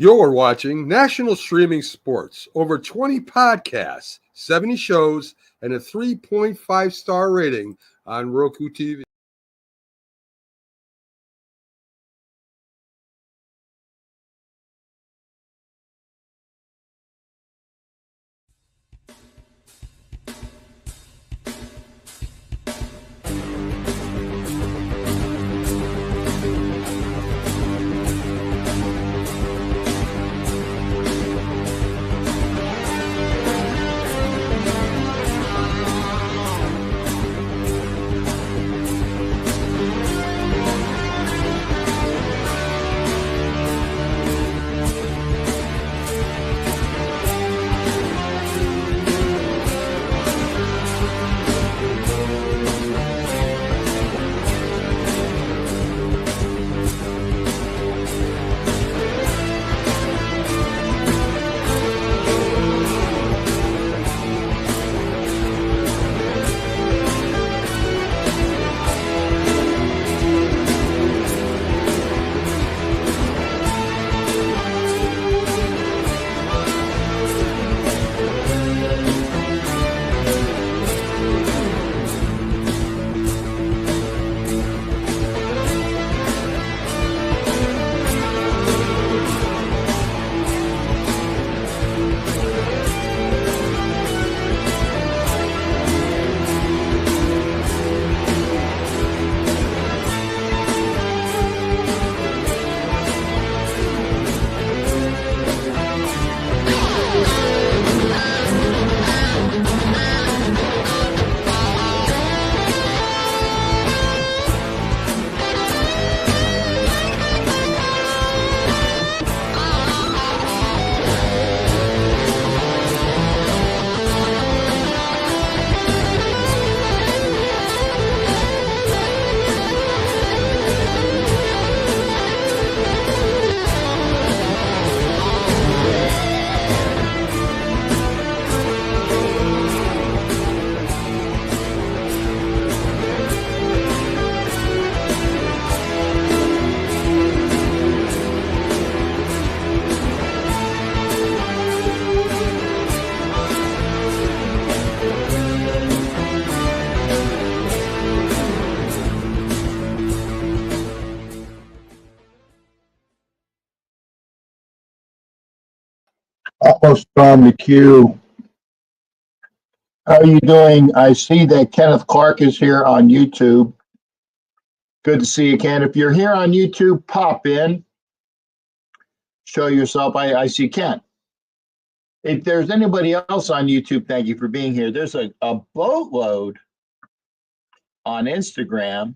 You're watching National Streaming Sports. Over 20 podcasts, 70 shows, and a 3.5-star rating on Roku TV. Almost on the queue. How are you doing? I see that Kenneth Clark is here on YouTube. Good to see you, Ken. If you're here on YouTube, pop in. Show yourself. I see Ken. If there's anybody else on YouTube, thank you for being here. There's a boatload on Instagram.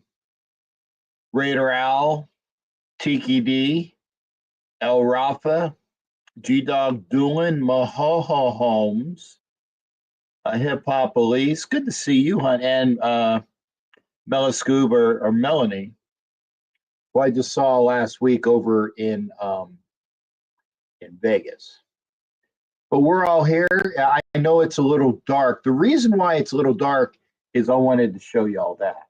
Raider Al, Tiki D, El Rafa, G-Dog Doolin, Mahoho Holmes, Hip Hop Elise. Good to see you, hon, and Mela Scuba or Melanie, who I just saw last week over in Vegas. But we're all here. I know it's a little dark. The reason why it's a little dark is I wanted to show you all that.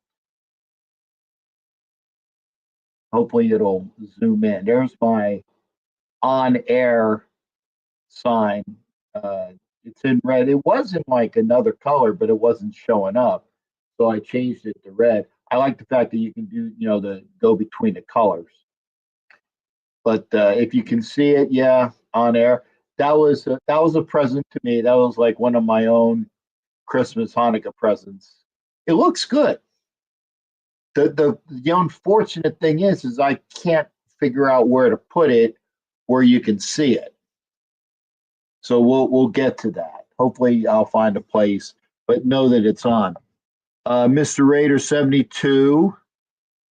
Hopefully it'll zoom in. There's my on-air sign. It's in red. It was in like another color, but it wasn't showing up. So I changed it to red. I like the fact that you can do, the go between the colors. But if you can see it, yeah, on air. That was a present to me. That was like one of my own Christmas Hanukkah presents. It looks good. The unfortunate thing is I can't figure out where to put it where you can see it. So we'll get to that. Hopefully I'll find a place, but know that it's on. Mr. Raider 72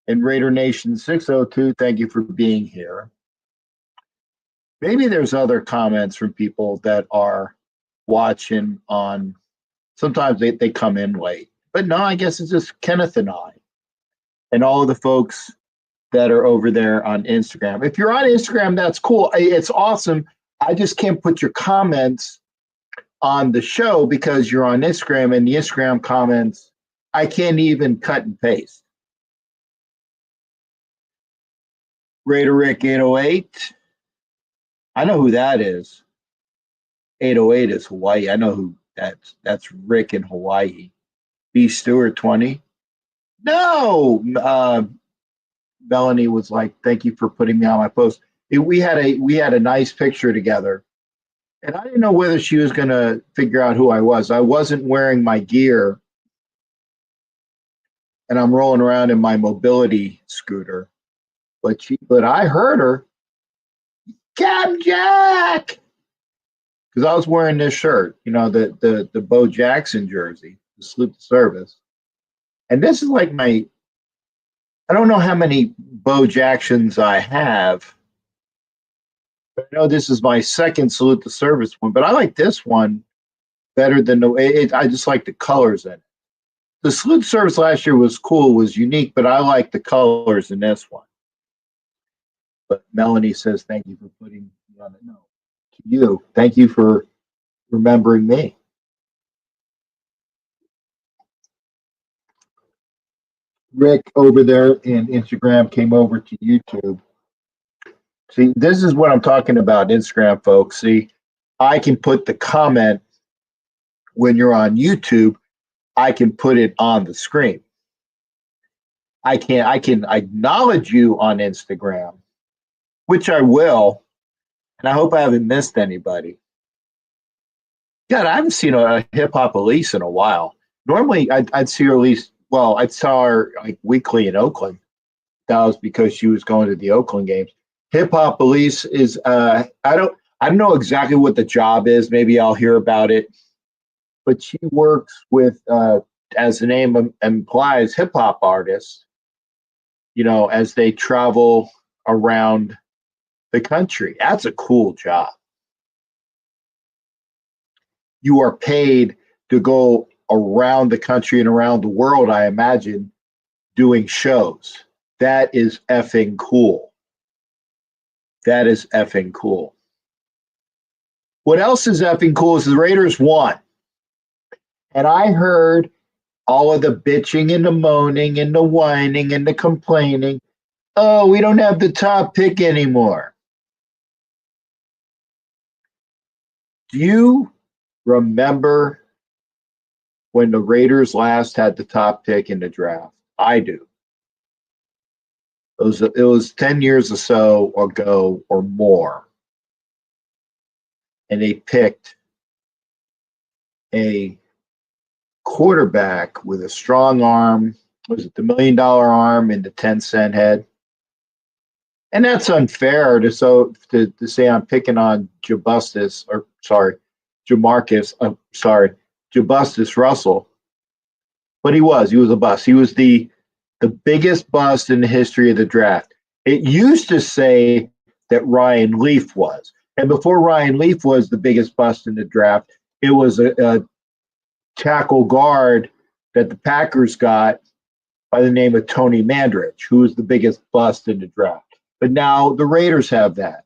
and Raider Nation 602, thank you for being here. Maybe there's other comments from people that are watching on. Sometimes they come in late, but no, I guess it's just Kenneth and I and all of the folks that are over there on Instagram. If you're on Instagram, that's cool. It's awesome. I just can't put your comments on the show because you're on Instagram, and the Instagram comments, I can't even cut and paste. Raider Rick 808, I know who that is. 808 is Hawaii. I know who that's Rick in Hawaii. B Stewart 20. No, Melanie was like, "Thank you for putting me on my post." We had a nice picture together, and I didn't know whether she was going to figure out who I was. I wasn't wearing my gear, and I'm rolling around in my mobility scooter. But I heard her, Cab Jack, because I was wearing this shirt, the Bo Jackson jersey, the Salute to Service, and this is like I don't know how many Bo Jacksons I have. I know this is my second Salute the Service one, but I like this one better than I just like the colors in it. The Salute the Service last year was cool, was unique, but I like the colors in this one. But Melanie says, "Thank you for putting me on the note." To you, thank you for remembering me. Rick over there in Instagram came over to YouTube. See, this is what I'm talking about, Instagram folks. See, I can put the comment when you're on YouTube, I can put it on the screen. I can acknowledge you on Instagram, which I will, and I hope I haven't missed anybody. God, I haven't seen a hip hop Elise in a while. Normally, I'd see her Elise. Well, I saw her like weekly in Oakland. That was because she was going to the Oakland games. Hip hop Elise is I don't know exactly what the job is. Maybe I'll hear about it. But she works with, as the name implies, hip hop artists. As they travel around the country. That's a cool job. You are paid to go around the country and around the world, I imagine, doing shows. That is effing cool. That is effing cool. What else is effing cool is the Raiders won. And I heard all of the bitching and the moaning and the whining and the complaining. Oh, we don't have the top pick anymore. Do you remember when the Raiders last had the top pick in the draft? I do. It was 10 years or so ago or more. And they picked a quarterback with a strong arm. Was it the $1 million arm and the 10-cent head? And that's unfair to say I'm picking on Jamarcus Russell. But he was a bust. He was the biggest bust in the history of the draft. It used to say that Ryan Leaf was. And before Ryan Leaf was the biggest bust in the draft, it was a tackle guard that the Packers got by the name of Tony Mandrich, who was the biggest bust in the draft. But now the Raiders have that.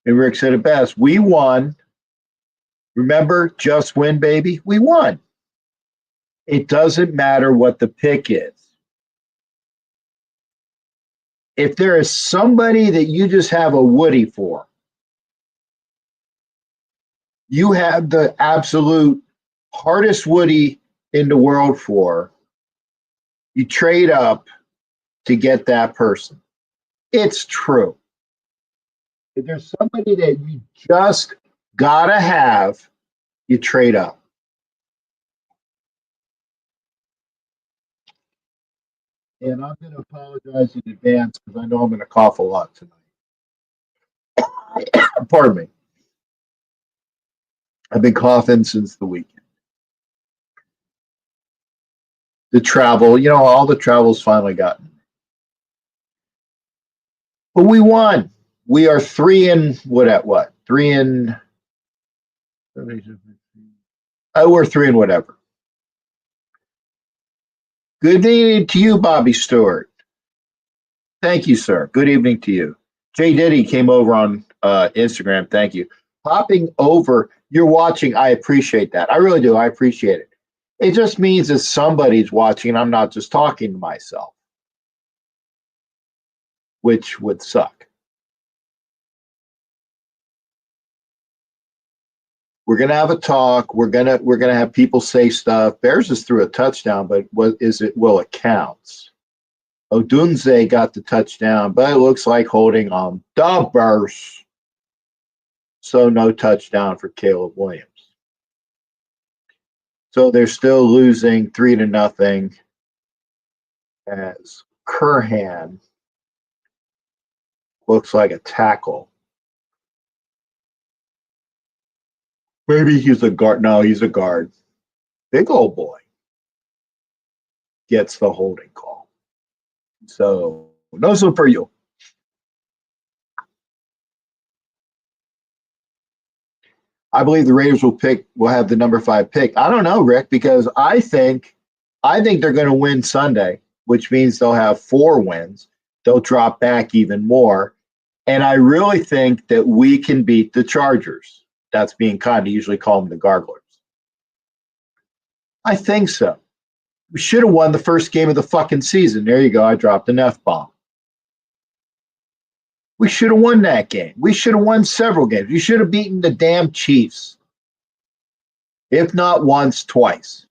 And Rick said it best. We won. Remember, just win, baby. We won. It doesn't matter what the pick is. If there is somebody that you just have a Woody for, you have the absolute hardest Woody in the world for, you trade up to get that person. It's true. If there's somebody that you just gotta have, you trade up. And I'm going to apologize in advance because I know I'm going to cough a lot tonight. Pardon me. I've been coughing since the weekend. The travel, all the travel's finally gotten. But we won. We are 3 in what? 3 in. We're 3 in whatever. Good evening to you, Bobby Stewart. Thank you, sir. Good evening to you. Jay Diddy came over on Instagram. Thank you. Hopping over, you're watching. I appreciate that. I really do. I appreciate it. It just means that somebody's watching and I'm not just talking to myself. which would suck. We're gonna have a talk. We're gonna have people say stuff. Bears just threw a touchdown, but what is it? Well, it counts. Odunze got the touchdown, but it looks like holding on the Bears. So no touchdown for Caleb Williams. So they're still losing 3-0 as Curhan looks like a tackle. Maybe he's a guard. No, he's a guard. Big old boy gets the holding call. So no soup for you. I believe the Raiders will have the number 5 pick. I don't know, Rick, because I think they're going to win Sunday, which means they'll have 4 wins. They'll drop back even more. And I really think that we can beat the Chargers. That's being kind. I usually call them the Garglers. I think so. We should have won the first game of the fucking season. There you go. I dropped an F-bomb. We should have won that game. We should have won several games. We should have beaten the damn Chiefs. If not once, twice.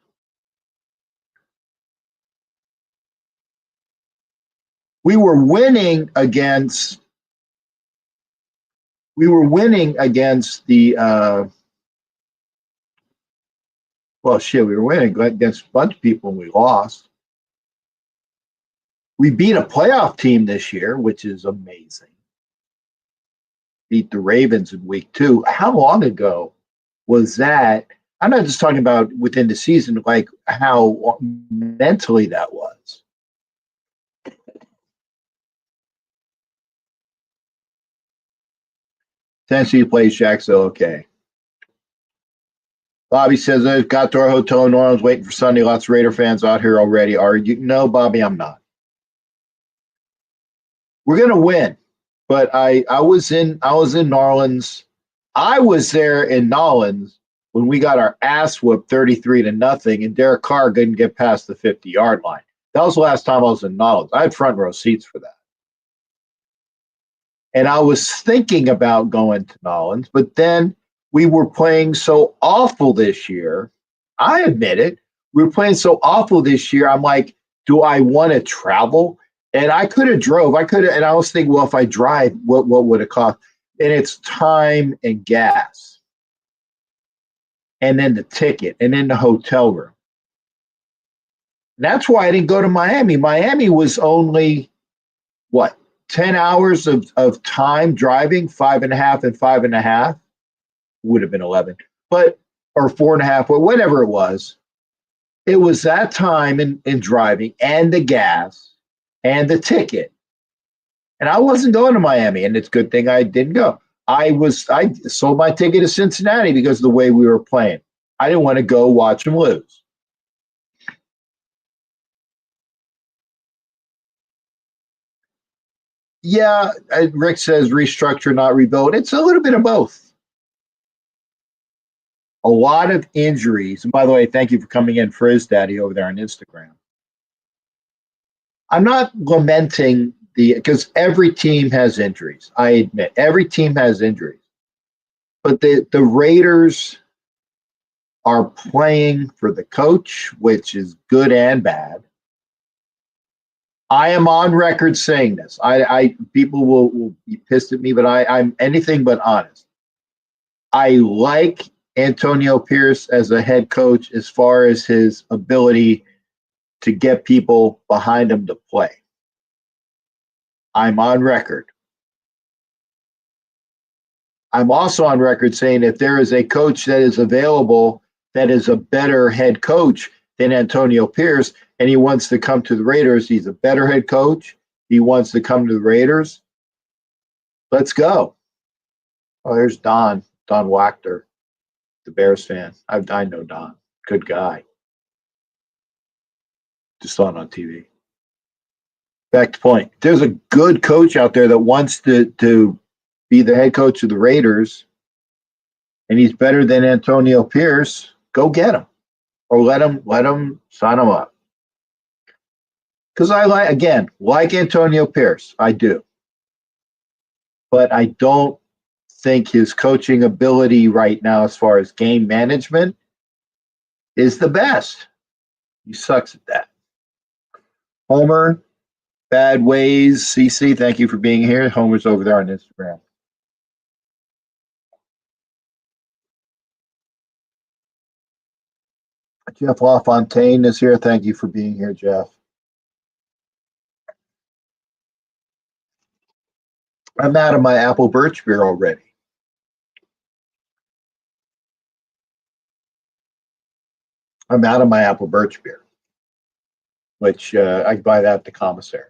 We were winning against the we were winning against a bunch of people and we lost. We beat a playoff team this year, which is amazing. Beat the Ravens in week 2. How long ago was that? I'm not just talking about within the season, like how mentally that was. Tennessee plays Jacksonville. Okay. Bobby says, I got to our hotel in New Orleans waiting for Sunday. Lots of Raider fans out here already. Are you? No, Bobby, I'm not. We're going to win. But I was in New Orleans. I was there in NAWLINS when we got our ass whooped 33-0, and Derek Carr couldn't get past the 50-yard line. That was the last time I was in NAWLINS. I had front row seats for that. And I was thinking about going to NAWLINS, but then we were playing so awful this year. I admit it. We were playing so awful this year. I'm like, do I want to travel? And I could have drove. And I was thinking, well, if I drive, what would it cost? And it's time and gas. And then the ticket. And then the hotel room. And that's why I didn't go to Miami. Miami was only, 10 hours of time driving, 5.5 and 5.5. Would have been 11. Or 4.5, or whatever it was. It was that time in driving and the gas. And the ticket. And I wasn't going to Miami, and it's a good thing I didn't go. I sold my ticket to Cincinnati because of the way we were playing. I didn't want to go watch them lose. Yeah, Rick says restructure, not rebuild. It's a little bit of both. A lot of injuries. And by the way, thank you for coming in, Frizz Daddy, over there on Instagram. I'm not lamenting because every team has injuries. I admit every team has injuries, but the Raiders are playing for the coach, which is good and bad. I am on record saying this. People will be pissed at me, but I'm anything but honest. I like Antonio Pierce as a head coach as far as his ability to get people behind him to play. I'm on record. I'm also on record saying if there is a coach that is available that is a better head coach than Antonio Pierce, and he wants to come to the Raiders, he's a better head coach, he wants to come to the Raiders, let's go. Oh, there's Don Wachter, the Bears fan. I know Don. Good guy. Just saw it on TV. Back to point. There's a good coach out there that wants to be the head coach of the Raiders, and he's better than Antonio Pierce. Go get him, or let him sign him up. Because I like Antonio Pierce. I do. but I don't think his coaching ability right now, as far as game management, is the best. He sucks at that. Homer, Bad Ways, CC, thank you for being here. Homer's over there on Instagram. Jeff LaFontaine is here. Thank you for being here, Jeff. I'm out of my apple birch beer already. I'm out of my apple birch beer, which I buy that at the commissary.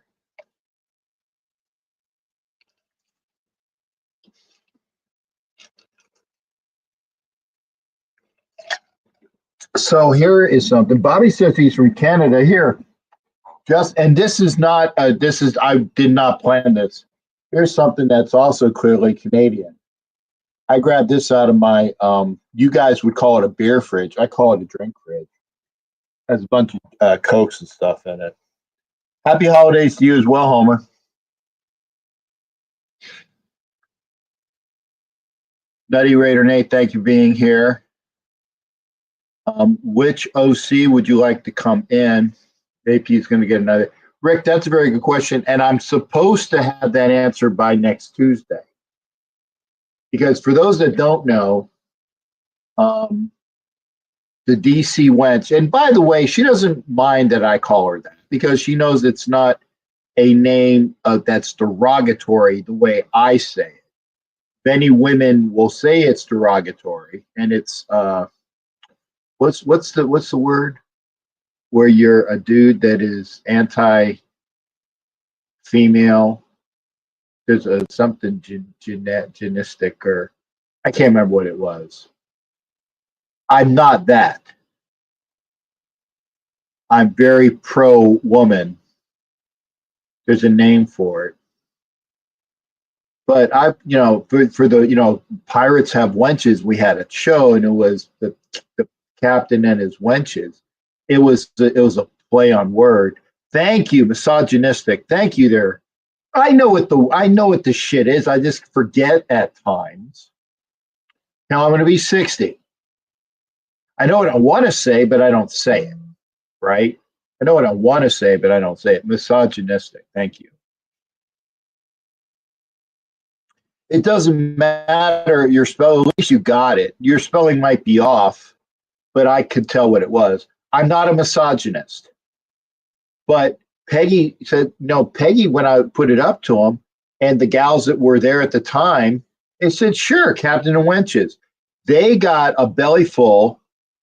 So here is something. Bobby says he's from Canada. Here, and this is not. I did not plan this. Here's something that's also clearly Canadian. I grabbed this out of my. You guys would call it a beer fridge. I call it a drink fridge. It has a bunch of Cokes and stuff in it. Happy holidays to you as well, Homer. Nutty Raider Nate, thank you for being here. Which OC would you like to come in? AP is going to get another. Rick, that's a very good question, and I'm supposed to have that answer by next Tuesday. Because for those that don't know, the DC Wentz, and by the way, she doesn't mind that I call her that because she knows it's not a name that's derogatory the way I say it. Many women will say it's derogatory, and it's what's the word where you're a dude that is anti-female. There's something genistic, or I can't remember what it was. I'm not that. I'm very pro-woman. There's a name for it. But for the, Pirates Have Wenches, we had a show, and it was the captain and his wenches. It was a play on word. Thank you, misogynistic. Thank you there. I know what the shit is. I just forget at times. Now I'm going to be 60. I know what I want to say, but I don't say it. Right? I know what I want to say, but I don't say it. Misogynistic. Thank you. It doesn't matter your spell. At least you got it. Your spelling might be off, but I could tell what it was. I'm not a misogynist. But Peggy said, no, Peggy, when I put it up to him, and the gals that were there at the time, they said, sure, Captain and Wenches. They got a belly full,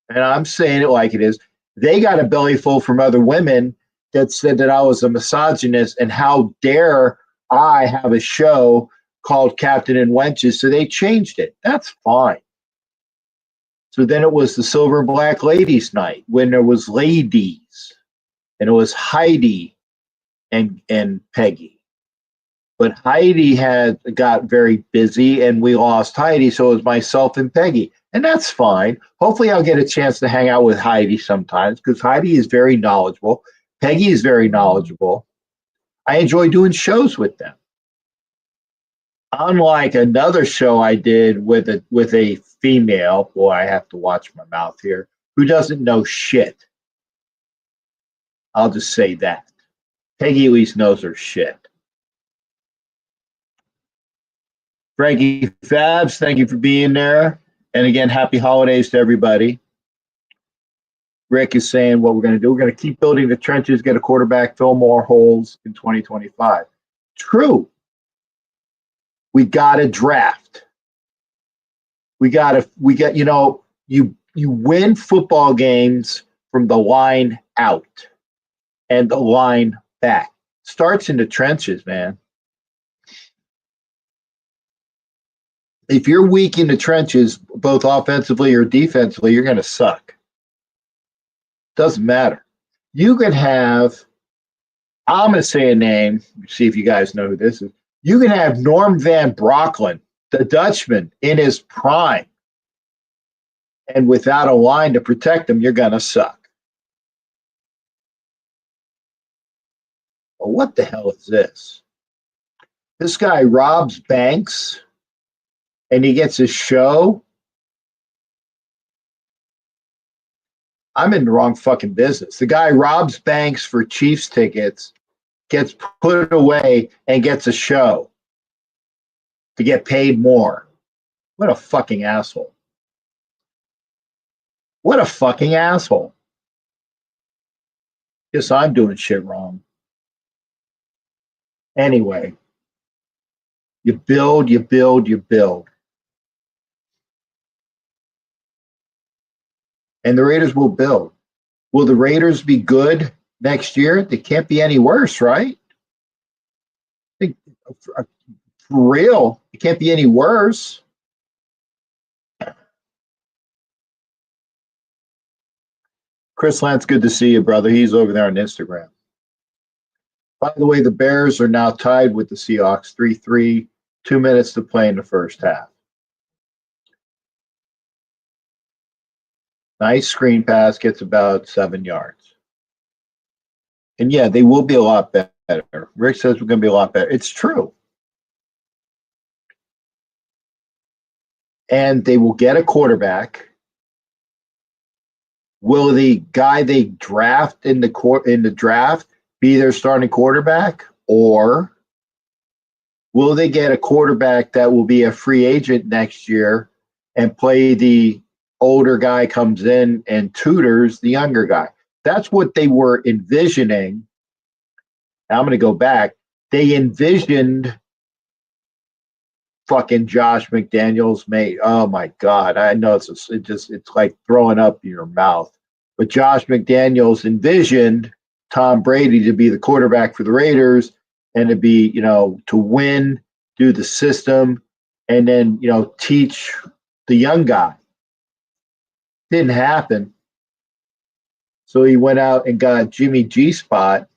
and I'm saying it like it is, they got a belly full from other women that said that I was a misogynist, and how dare I have a show called Captain and Wenches, so they changed it. That's fine. So then it was the Silver and Black Ladies night when there was ladies, and it was Heidi and Peggy. But Heidi got very busy, and we lost Heidi, so it was myself and Peggy. And that's fine. Hopefully I'll get a chance to hang out with Heidi sometimes because Heidi is very knowledgeable. Peggy is very knowledgeable. I enjoy doing shows with them. Unlike another show I did with a female, boy, I have to watch my mouth here, who doesn't know shit. I'll just say that. Peggy at least knows her shit. Frankie Fabs, thank you for being there. And again, happy holidays to everybody. Rick is saying what we're going to do. We're going to keep building the trenches, get a quarterback, fill more holes in 2025. True. We got to draft. You win football games from the line out and the line back. Starts in the trenches, man. If you're weak in the trenches, both offensively or defensively, you're going to suck. Doesn't matter. You could have, I'm going to say a name, see if you guys know who this is. You can have Norm Van Brocklin, the Dutchman, in his prime. And without a line to protect him, you're going to suck. Well, what the hell is this? This guy robs banks and he gets a show. I'm in the wrong fucking business. The guy robs banks for Chiefs tickets, gets put away, and gets a show to get paid more. What a fucking asshole. What a fucking asshole. Guess I'm doing shit wrong. Anyway, you build, you build, you build. And the Raiders will build. Will the Raiders be good next year? They can't be any worse, right? I think, for real, it can't be any worse. Chris Lance, good to see you, brother. He's over there on Instagram. By the way, the Bears are now tied with the Seahawks, 3-3, 2 minutes to play in the first half. Nice screen pass, gets about 7 yards. And yeah, they will be a lot better. Rick says we're going to be a lot better. It's true. And they will get a quarterback. Will the guy they draft in the draft be their starting quarterback, or will they get a quarterback that will be a free agent next year and play the older guy comes in and tutors the younger guy? That's what they were envisioning. Now I'm going to go back. They envisioned fucking Josh McDaniels, mate. Oh my God. I know it's like throwing up in your mouth. But Josh McDaniels envisioned Tom Brady to be the quarterback for the Raiders and to be, to win, do the system, and then, teach the young guy. Didn't happen. So he went out and got Jimmy G-Spot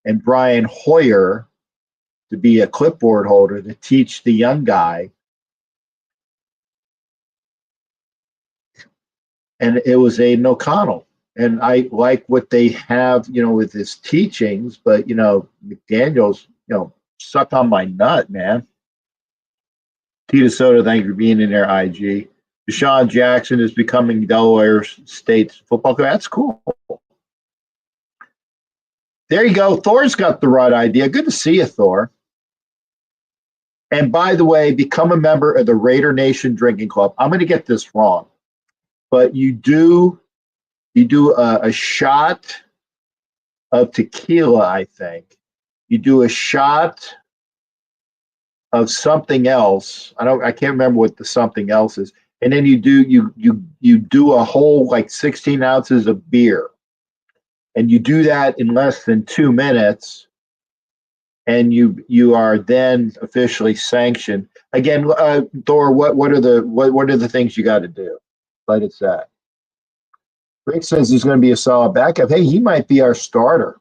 and Brian Hoyer to be a clipboard holder to teach the young guy. And it was Aiden O'Connell. And I like what they have, with his teachings, but, McDaniels, suck on my nut, man. Tita Soto, thank you for being in there, IG. Deshaun Jackson is becoming Delaware State's football coach. That's cool. There you go. Thor's got the right idea. Good to see you, Thor. And by the way, become a member of the Raider Nation Drinking Club. I'm going to get this wrong, but you do a shot of tequila, I think. You do a shot of something else. I can't remember what the something else is. And then you do a whole 16 ounces of beer. And you do that in less than 2 minutes. And you are then officially sanctioned. Again, Thor, what are the things you got to do? But it's that. Rick says he's going to be a solid backup. Hey, he might be our starter.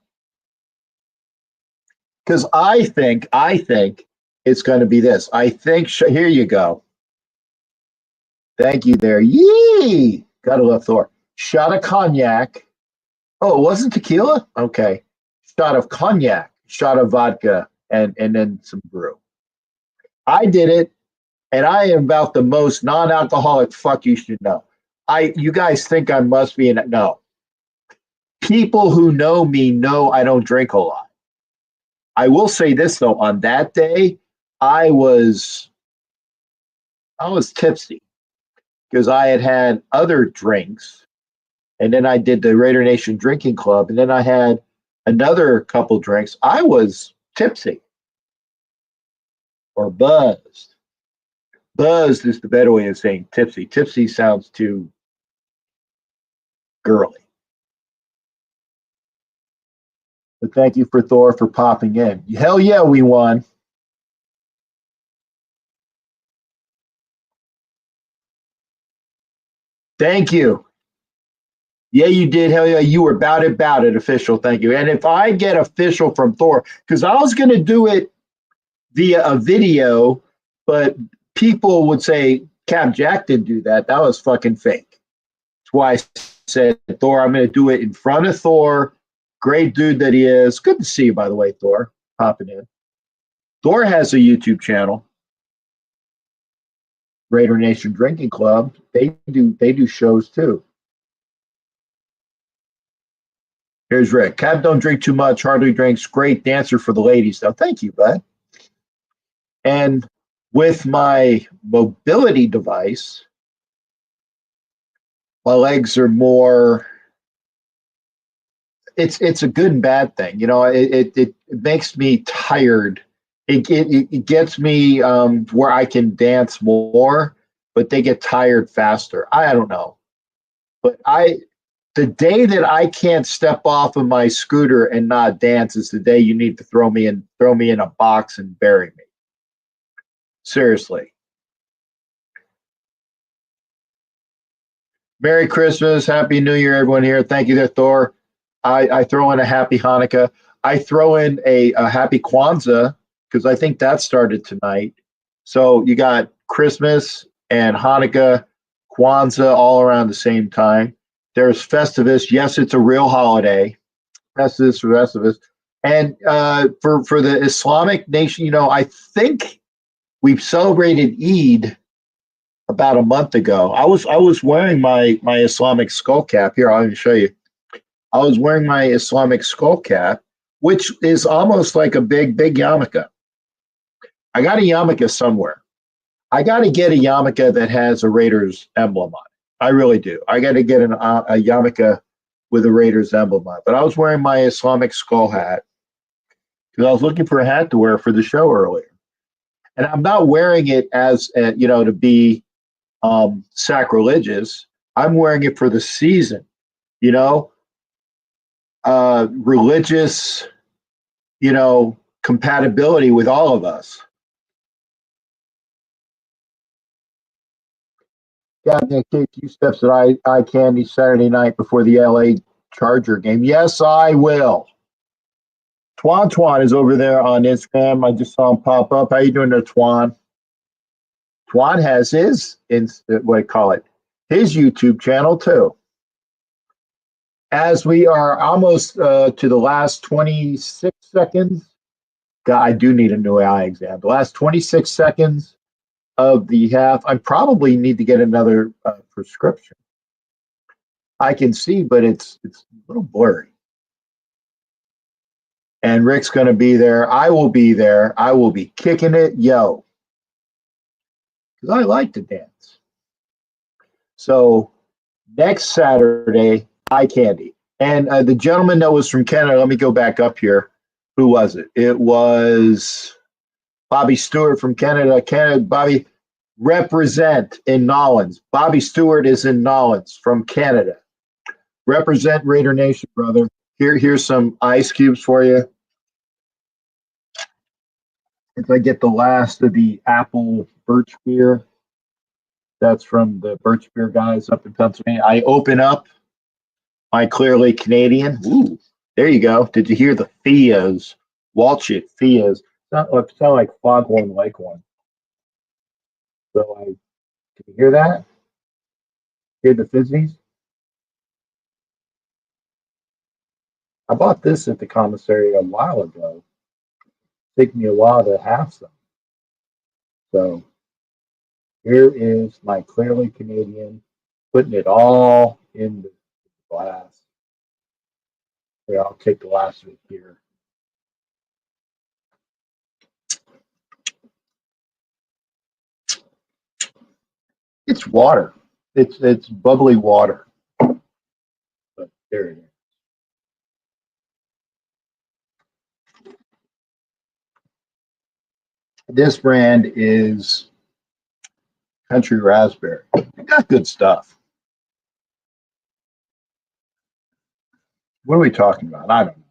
Because I think it's going to be this. I think, here you go. Thank you there. Yee! Gotta love Thor. Shot of cognac. Oh, it wasn't tequila? Okay. Shot of cognac, shot of vodka, and then some brew. I did it, and I am about the most non-alcoholic fuck you should know. You guys think I must be no. People who know me know I don't drink a lot. I will say this though, on that day, I was tipsy because I had other drinks, and then I did the Raider Nation Drinking Club, and then I had another couple drinks. I was tipsy or buzzed. Buzzed is the better way of saying tipsy. Tipsy sounds too girly. But thank you for Thor for popping in. Hell yeah, we won. Thank you. Yeah, you did. Hell yeah, you were about it, official. Thank you. And if I get official from Thor, because I was going to do it via a video, but people would say, Cap Jack didn't do that. That was fucking fake. That's why I said, Thor, I'm going to do it in front of Thor. Great dude that he is. Good to see you, by the way, Thor, popping in. Thor has a YouTube channel, Raider Nation Drinking Club. They do shows too. Here's Rick. Cab don't drink too much, hardly drinks. Great dancer for the ladies, though. Thank you, bud. And with my mobility device, my legs are more. It's a good and bad thing, you know. It makes me tired. It gets me where I can dance more, but they get tired faster. I don't know, but the day that I can't step off of my scooter and not dance is the day you need to throw me in a box and bury me. Seriously. Merry Christmas, Happy New Year, everyone here. Thank you there, Thor. I throw in a Happy Hanukkah. I throw in a Happy Kwanzaa because I think that started tonight. So you got Christmas and Hanukkah, Kwanzaa all around the same time. There's Festivus. Yes, it's a real holiday. Festivus for Festivus. And for the Islamic nation, you know, I think we've celebrated Eid about a month ago. I was wearing my Islamic skull cap. Here, I'll show you. I was wearing my Islamic skull cap, which is almost like a big yarmulke. I got a yarmulke somewhere. I got to get a yarmulke that has a Raiders emblem on it. I really do. I got to get a yarmulke with a Raiders emblem on it. But I was wearing my Islamic skull hat because I was looking for a hat to wear for the show earlier. And I'm not wearing it as, you know, to be sacrilegious. I'm wearing it for the season, you know. Religious, you know, compatibility with all of us. Yeah, Nick, take a few steps at eye candy Saturday night before the LA Charger game. Yes, I will. Twan is over there on Instagram. I just saw him pop up. How you doing there, Twan? Twan has his, what do you call it, his YouTube channel too. As we are almost to the last 26 seconds, God, I do need a new eye exam. The last 26 seconds of the half, I probably need to get another prescription. I can see, but it's a little blurry. And Rick's going to be there. I will be there. I will be kicking it, yo, because I like to dance. So next Saturday, eye candy. And the gentleman that was from Canada, let me go back up here. Who was it? It was Bobby Stewart from Canada. Bobby, represent in NAWLINS. Bobby Stewart is in NAWLINS from Canada. Represent Raider Nation, brother. Here's some ice cubes for you. If I get the last of the apple birch beer, that's from the birch beer guys up in Pennsylvania. I open up my Clearly Canadian. Ooh, there you go. Did you hear the Fias? Walshit Fias. It sound like Foghorn Leghorn. So can you hear that? Hear the fizzies? I bought this at the commissary a while ago. It took me a while to have some. So here is my Clearly Canadian, putting it all in the glass. Here, I'll take the last of it here. It's water. It's bubbly water. But there it is. This brand is Country Raspberry. It got good stuff. What are we talking about? I don't know.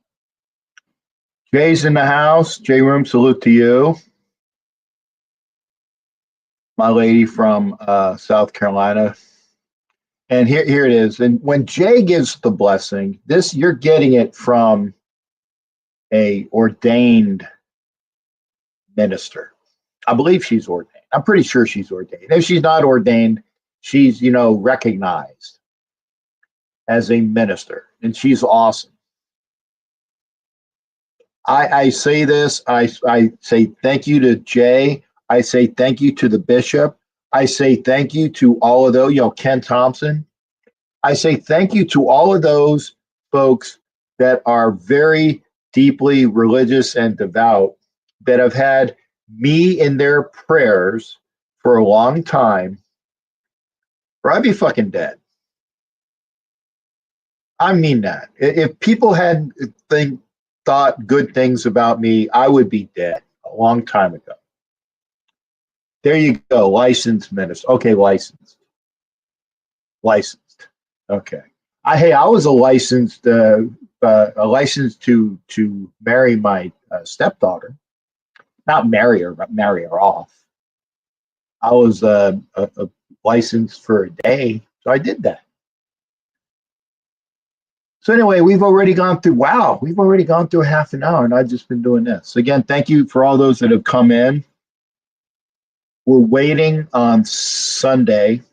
Jay's in the house. Jay Room, salute to you. My lady from South Carolina. And here it is. And when Jay gives the blessing, you're getting it from a ordained minister. I believe she's ordained. I'm pretty sure she's ordained. If she's not ordained, she's, you know, recognized as a minister, and she's awesome. I say this. I say thank you to Jay. I say thank you to the bishop. I say thank you to all of those, Ken Thompson. I say thank you to all of those folks that are very deeply religious and devout that have had me in their prayers for a long time, or I'd be fucking dead. I mean that. If people had thought good things about me, I would be dead a long time ago. There you go. Licensed minister. Okay, licensed. Okay. I was a licensed to marry my stepdaughter. Not marry her, but marry her off. I was a licensed for a day, so I did that. So anyway, we've already gone through half an hour, and I've just been doing this. Again, thank you for all those that have come in. We're waiting on Sunday.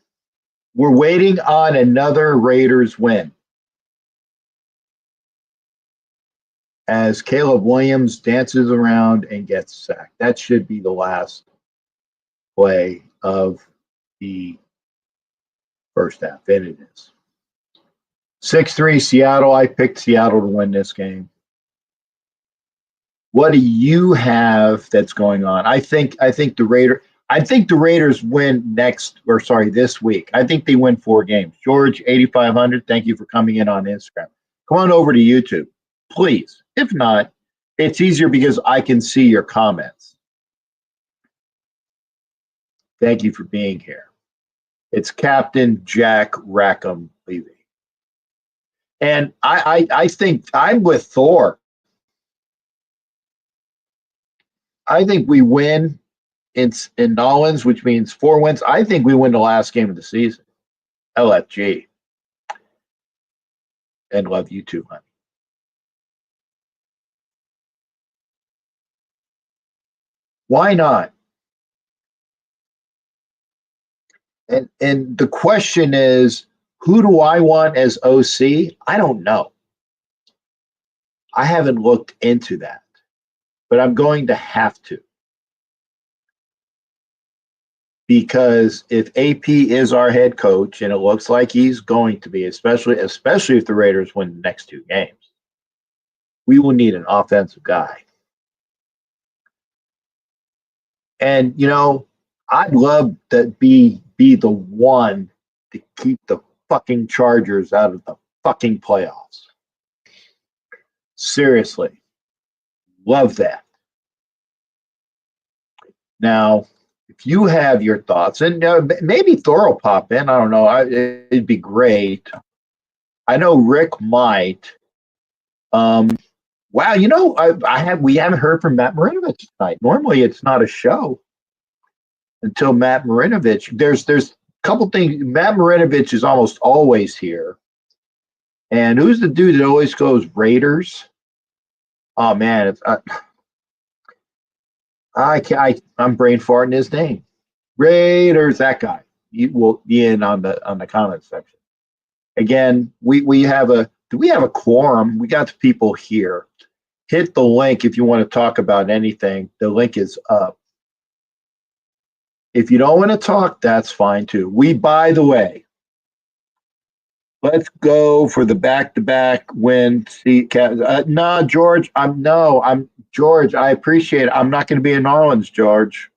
We're waiting on another Raiders win. As Caleb Williams dances around and gets sacked. That should be the last play of the first half, and it is. 6-3 Seattle. I picked Seattle to win this game. What do you have that's going on? I think the Raiders win this week. I think they win 4 games. George 8500, thank you for coming in on Instagram. Come on over to YouTube, please. If not, it's easier because I can see your comments. Thank you for being here. It's Captain Jack Rackham Levy. And I think I'm with Thor. I think we win in NAWLINS, which means 4 wins. I think we win the last game of the season. LFG. And love you too, honey. Why not? And the question is, who do I want as OC? I don't know. I haven't looked into that, but I'm going to have to. Because if AP is our head coach, and it looks like he's going to be, especially if the Raiders win the next 2 games, we will need an offensive guy. And, I'd love to be the one to keep the fucking Chargers out of the fucking playoffs. Seriously. Love that. Now, if you have your thoughts, and maybe Thor will pop in. I don't know. It'd be great. I know Rick might. Wow, we haven't heard from Matt Marinovich tonight. Normally, it's not a show until Matt Marinovich. There's a couple things. Matt Marinovich is almost always here. And who's the dude that always goes Raiders? Oh man, it's I'm brain farting his name. Raiders, that guy. You will be in on the comment section. Again, do we have a quorum? We got the people here. Hit the link if you want to talk about anything. The link is up. If you don't want to talk, that's fine too. By the way, let's go for the back-to-back win. No, George. George. I appreciate it. I'm not going to be in NAWLINS, George.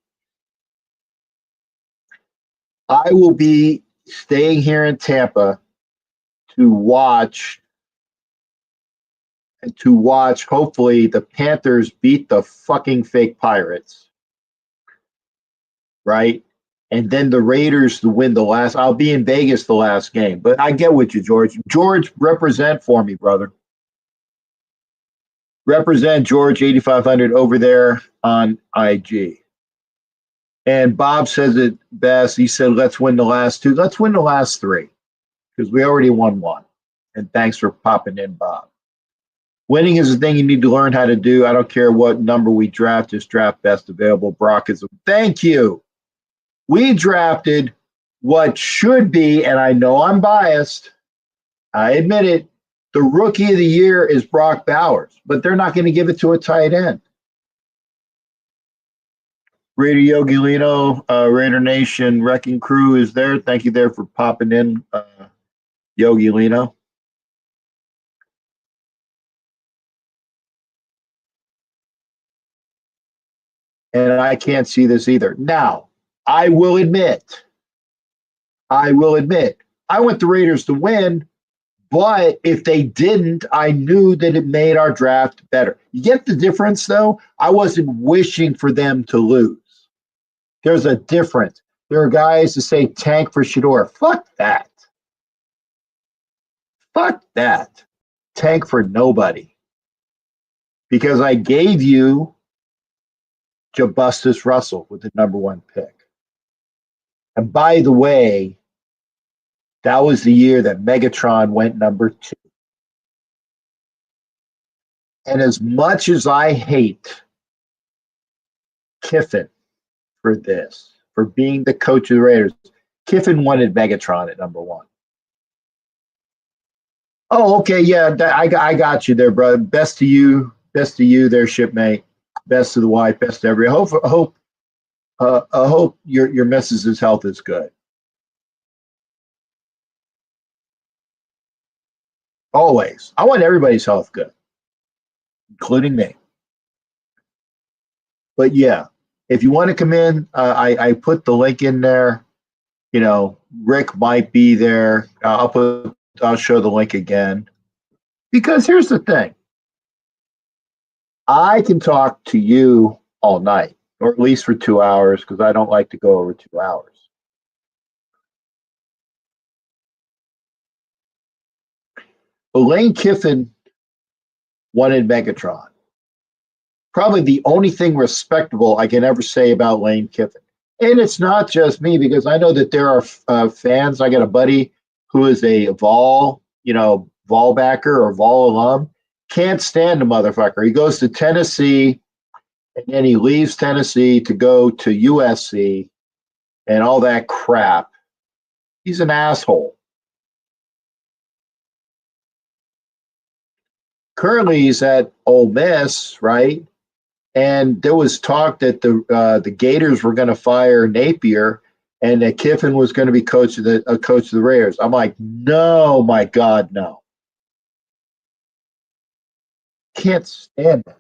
I will be staying here in Tampa to watch. Hopefully, the Panthers beat the fucking fake Pirates, right? And then the Raiders to win the last. I'll be in Vegas the last game. But I get with you, George. George, represent for me, brother. Represent George 8500 over there on IG. And Bob says it best. He said, let's win the last 2. Let's win the last 3 because we already won 1. And thanks for popping in, Bob. Winning is the thing you need to learn how to do. I don't care what number we draft. Just draft best available. Brock is. Thank you. We drafted what should be, and I know I'm biased. I admit it, The rookie of the year is Brock Bowers, but they're not going to give it to a tight end. Raider Yogi Lino, Raider Nation Wrecking Crew is there. Thank you there for popping in, Yogi Lino. And I can't see this either. Now, I will admit, I want the Raiders to win, but if they didn't, I knew that it made our draft better. You get the difference, though? I wasn't wishing for them to lose. There's a difference. There are guys that say tank for Shedeur. Fuck that. Fuck that. Tank for nobody. Because I gave you Jabustus Russell with the #1 pick. And by the way, that was the year that Megatron went #2. And as much as I hate Kiffin for this, for being the coach of the Raiders, Kiffin wanted Megatron at #1. Oh, okay, yeah, I got you there, brother. Best to you there, shipmate. Best to the wife, best to every. I hope your missus's health is good. Always, I want everybody's health good, including me. But yeah, if you want to come in, I put the link in there. You know, Rick might be there. I'll show the link again. Because here's the thing. I can talk to you all night, or at least for 2 hours, because I don't like to go over 2 hours. But Lane Kiffin wanted Megatron. Probably the only thing respectable I can ever say about Lane Kiffin. And it's not just me, because I know that there are fans. I got a buddy who is a Vol backer or Vol alum. Can't stand the motherfucker. He goes to Tennessee, and then he leaves Tennessee to go to USC and all that crap. He's an asshole. Currently, he's at Ole Miss, right? And there was talk that the Gators were going to fire Napier, and that Kiffin was going to be coach of the Raiders. I'm like, no, my God, no. Can't stand it.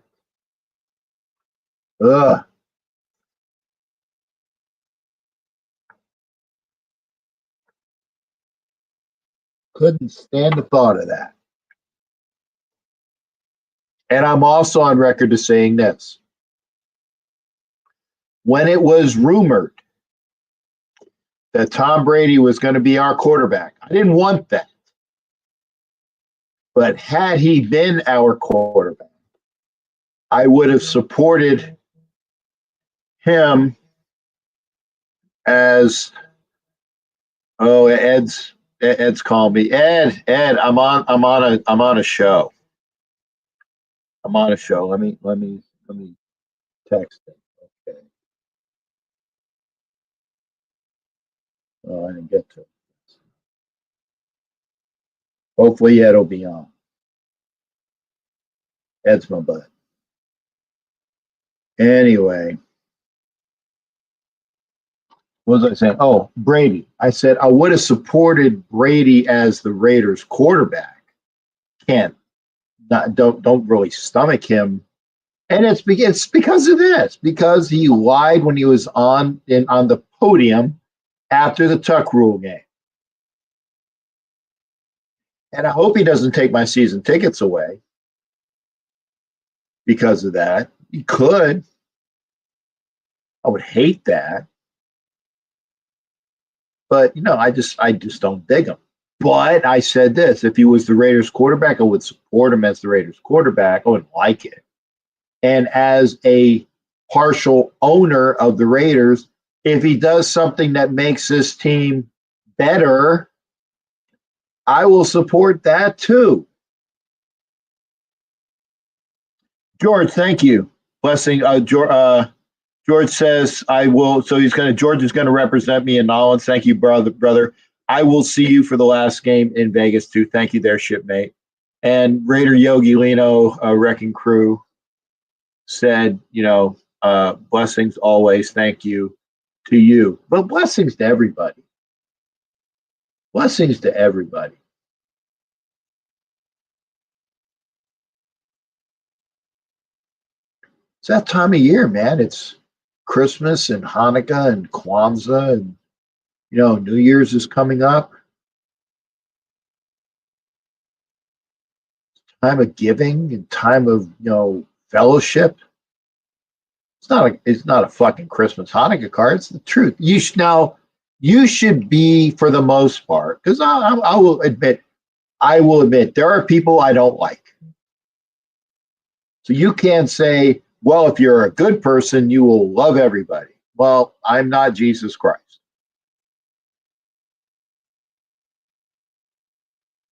Ugh. Couldn't stand the thought of that. And I'm also on record to saying this. When it was rumored that Tom Brady was going to be our quarterback, I didn't want that. But had he been our quarterback, I would have supported him as Ed's calling me. Ed, I'm on a show. I'm on a show. Let me text him. Okay. Oh, I didn't get to it. Hopefully Ed will be on. Ed's my butt. Anyway. What was I saying? Oh, Brady. I said I would have supported Brady as the Raiders quarterback. Don't really stomach him. And it's because of this, because he lied when he was on the podium after the Tuck Rule game. And I hope he doesn't take my season tickets away because of that. He could. I would hate that. But, I just don't dig him. But I said this, if he was the Raiders quarterback, I would support him as the Raiders quarterback. I wouldn't like it. And as a partial owner of the Raiders, if he does something that makes this team better, I will support that too. George, thank you. Blessing. George says, I will. So George is going to represent me in NAWLINS. Thank you, brother. I will see you for the last game in Vegas too. Thank you there, shipmate. And Raider Yogi Lino, Wrecking Crew, said, blessings always, thank you to you. But blessings to everybody. Blessings to everybody. It's that time of year, man. It's Christmas and Hanukkah and Kwanzaa, and New Year's is coming up. Time of giving and time of fellowship. It's not a fucking Christmas Hanukkah card. It's the truth. You should be, for the most part, because I will admit there are people I don't like. So you can't say, well, if you're a good person, you will love everybody. Well, I'm not Jesus Christ.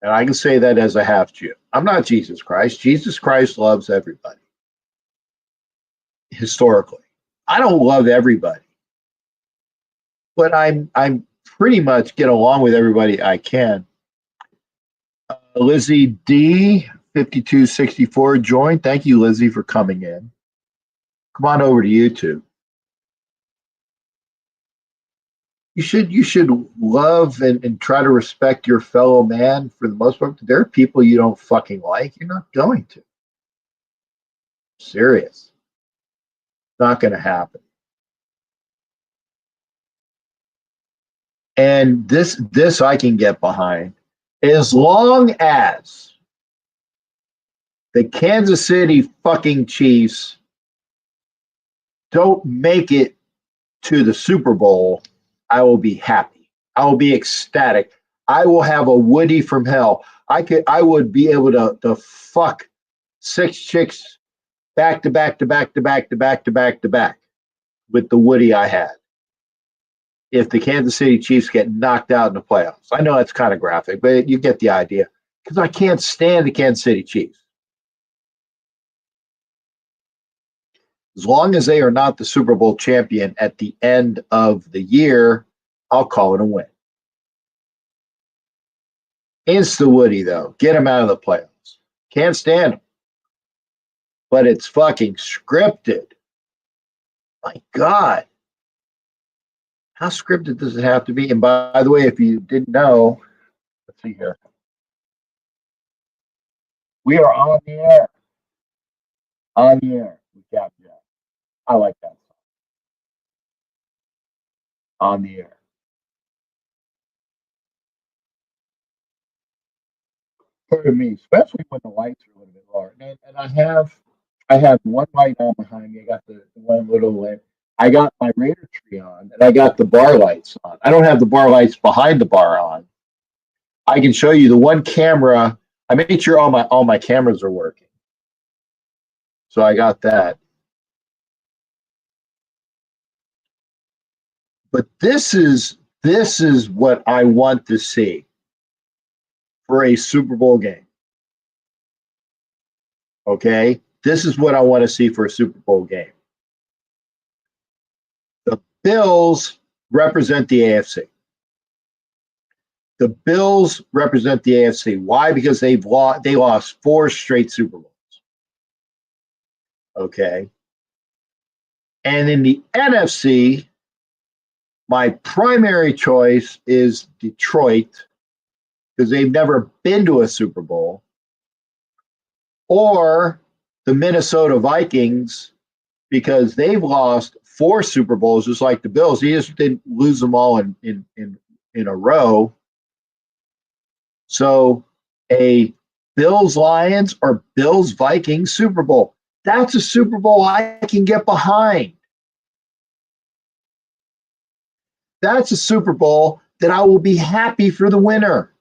And I can say that as a half Jew. I'm not Jesus Christ. Jesus Christ loves everybody. Historically. I don't love everybody. But I'm pretty much get along with everybody I can. Lizzie D, 5264 joined. Thank you, Lizzie, for coming in. Come on over to YouTube. You should love and try to respect your fellow man for the most part. There are people you don't fucking like. You're not going to. Serious. Not going to happen. And this I can get behind. As long as the Kansas City fucking Chiefs don't make it to the Super Bowl, I will be happy. I will be ecstatic. I will have a Woody from hell. I would be able to fuck 6 chicks back to back to back to back to back to back to back with the Woody I had. If the Kansas City Chiefs get knocked out in the playoffs. I know that's kind of graphic, but you get the idea. Because I can't stand the Kansas City Chiefs. As long as they are not the Super Bowl champion at the end of the year, I'll call it a win. Insta Woody, though. Get him out of the playoffs. Can't stand him. But it's fucking scripted. My God. How scripted does it have to be? And by the way, if you didn't know, let's see here. We are on the air. On the air with Cap Jack. I like that song. On the air. Pardon me, especially when the lights are a little bit lower. And I have one light on behind me. I got the one little lamp. I got my Raider tree on, and I got the bar lights on. I don't have the bar lights behind the bar on. I can show you the one camera. I made sure all my cameras are working. So I got that. But this is what I want to see for a Super Bowl game. Okay? This is what I want to see for a Super Bowl game. The Bills represent the AFC. The Bills represent the AFC. Why? Because they lost 4 straight Super Bowls. Okay? And in the NFC, my primary choice is Detroit because they've never been to a Super Bowl, or the Minnesota Vikings because they've lost 4 Super Bowls just like the Bills. They just didn't lose them all in a row. So a Bills-Lions or Bills-Vikings Super Bowl. That's a Super Bowl I can get behind. That's a Super Bowl that I will be happy for the winner.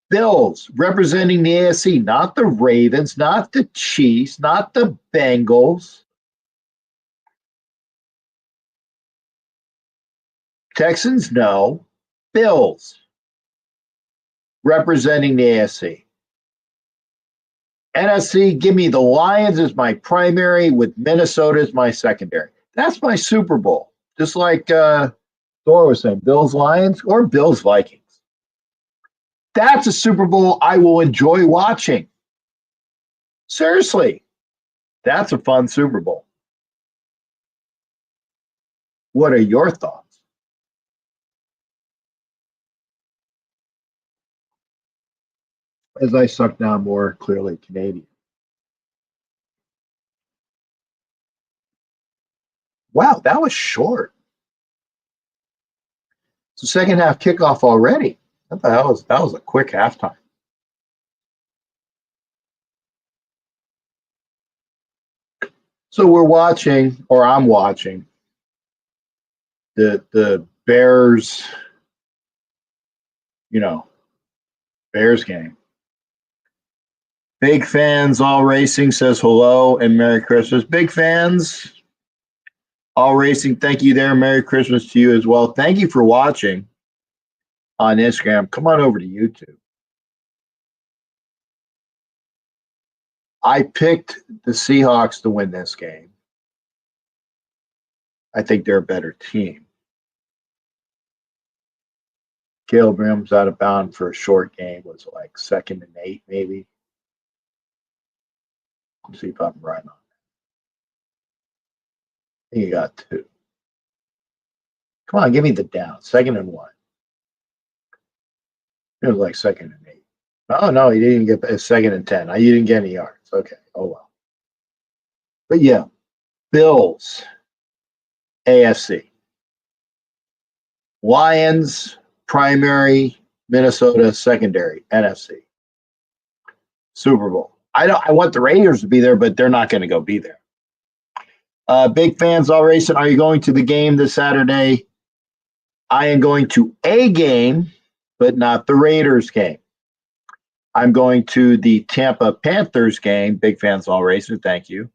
Bills representing the AFC, not the Ravens, not the Chiefs, not the Bengals. Texans, no. Bills representing the AFC. NFC, give me the Lions as my primary with Minnesota as my secondary. That's my Super Bowl. Just like Thor was saying, Bills-Lions or Bills-Vikings. That's a Super Bowl I will enjoy watching. Seriously, that's a fun Super Bowl. What are your thoughts? As I suck down more clearly Canadian. Wow, that was short. It's the second half kickoff already. I thought that was a quick halftime. So we're watching, or I'm watching, the Bears, Bears game. Big fans all racing says hello and Merry Christmas. Big fans all racing, thank you there. Merry Christmas to you as well. Thank you for watching on Instagram. Come on over to YouTube. I picked the Seahawks to win this game. I think they're a better team. Caleb Williams out of bounds for a short game was like 2nd and 8, maybe. Let's see if I'm right on that. I think you got 2. Come on, give me the down. 2nd and 1. It was like 2nd and 8. Oh, no, he didn't get a 2nd and 10. You didn't get any yards. Okay. Oh, well. But yeah, Bills, AFC. Lions, primary, Minnesota, secondary, NFC. Super Bowl. I want the Raiders to be there, but they're not going to go be there. Big fans all racing. Are you going to the game this Saturday? I am going to a game, but not the Raiders game. I'm going to the Tampa Panthers game. Big fans all racing. Thank you.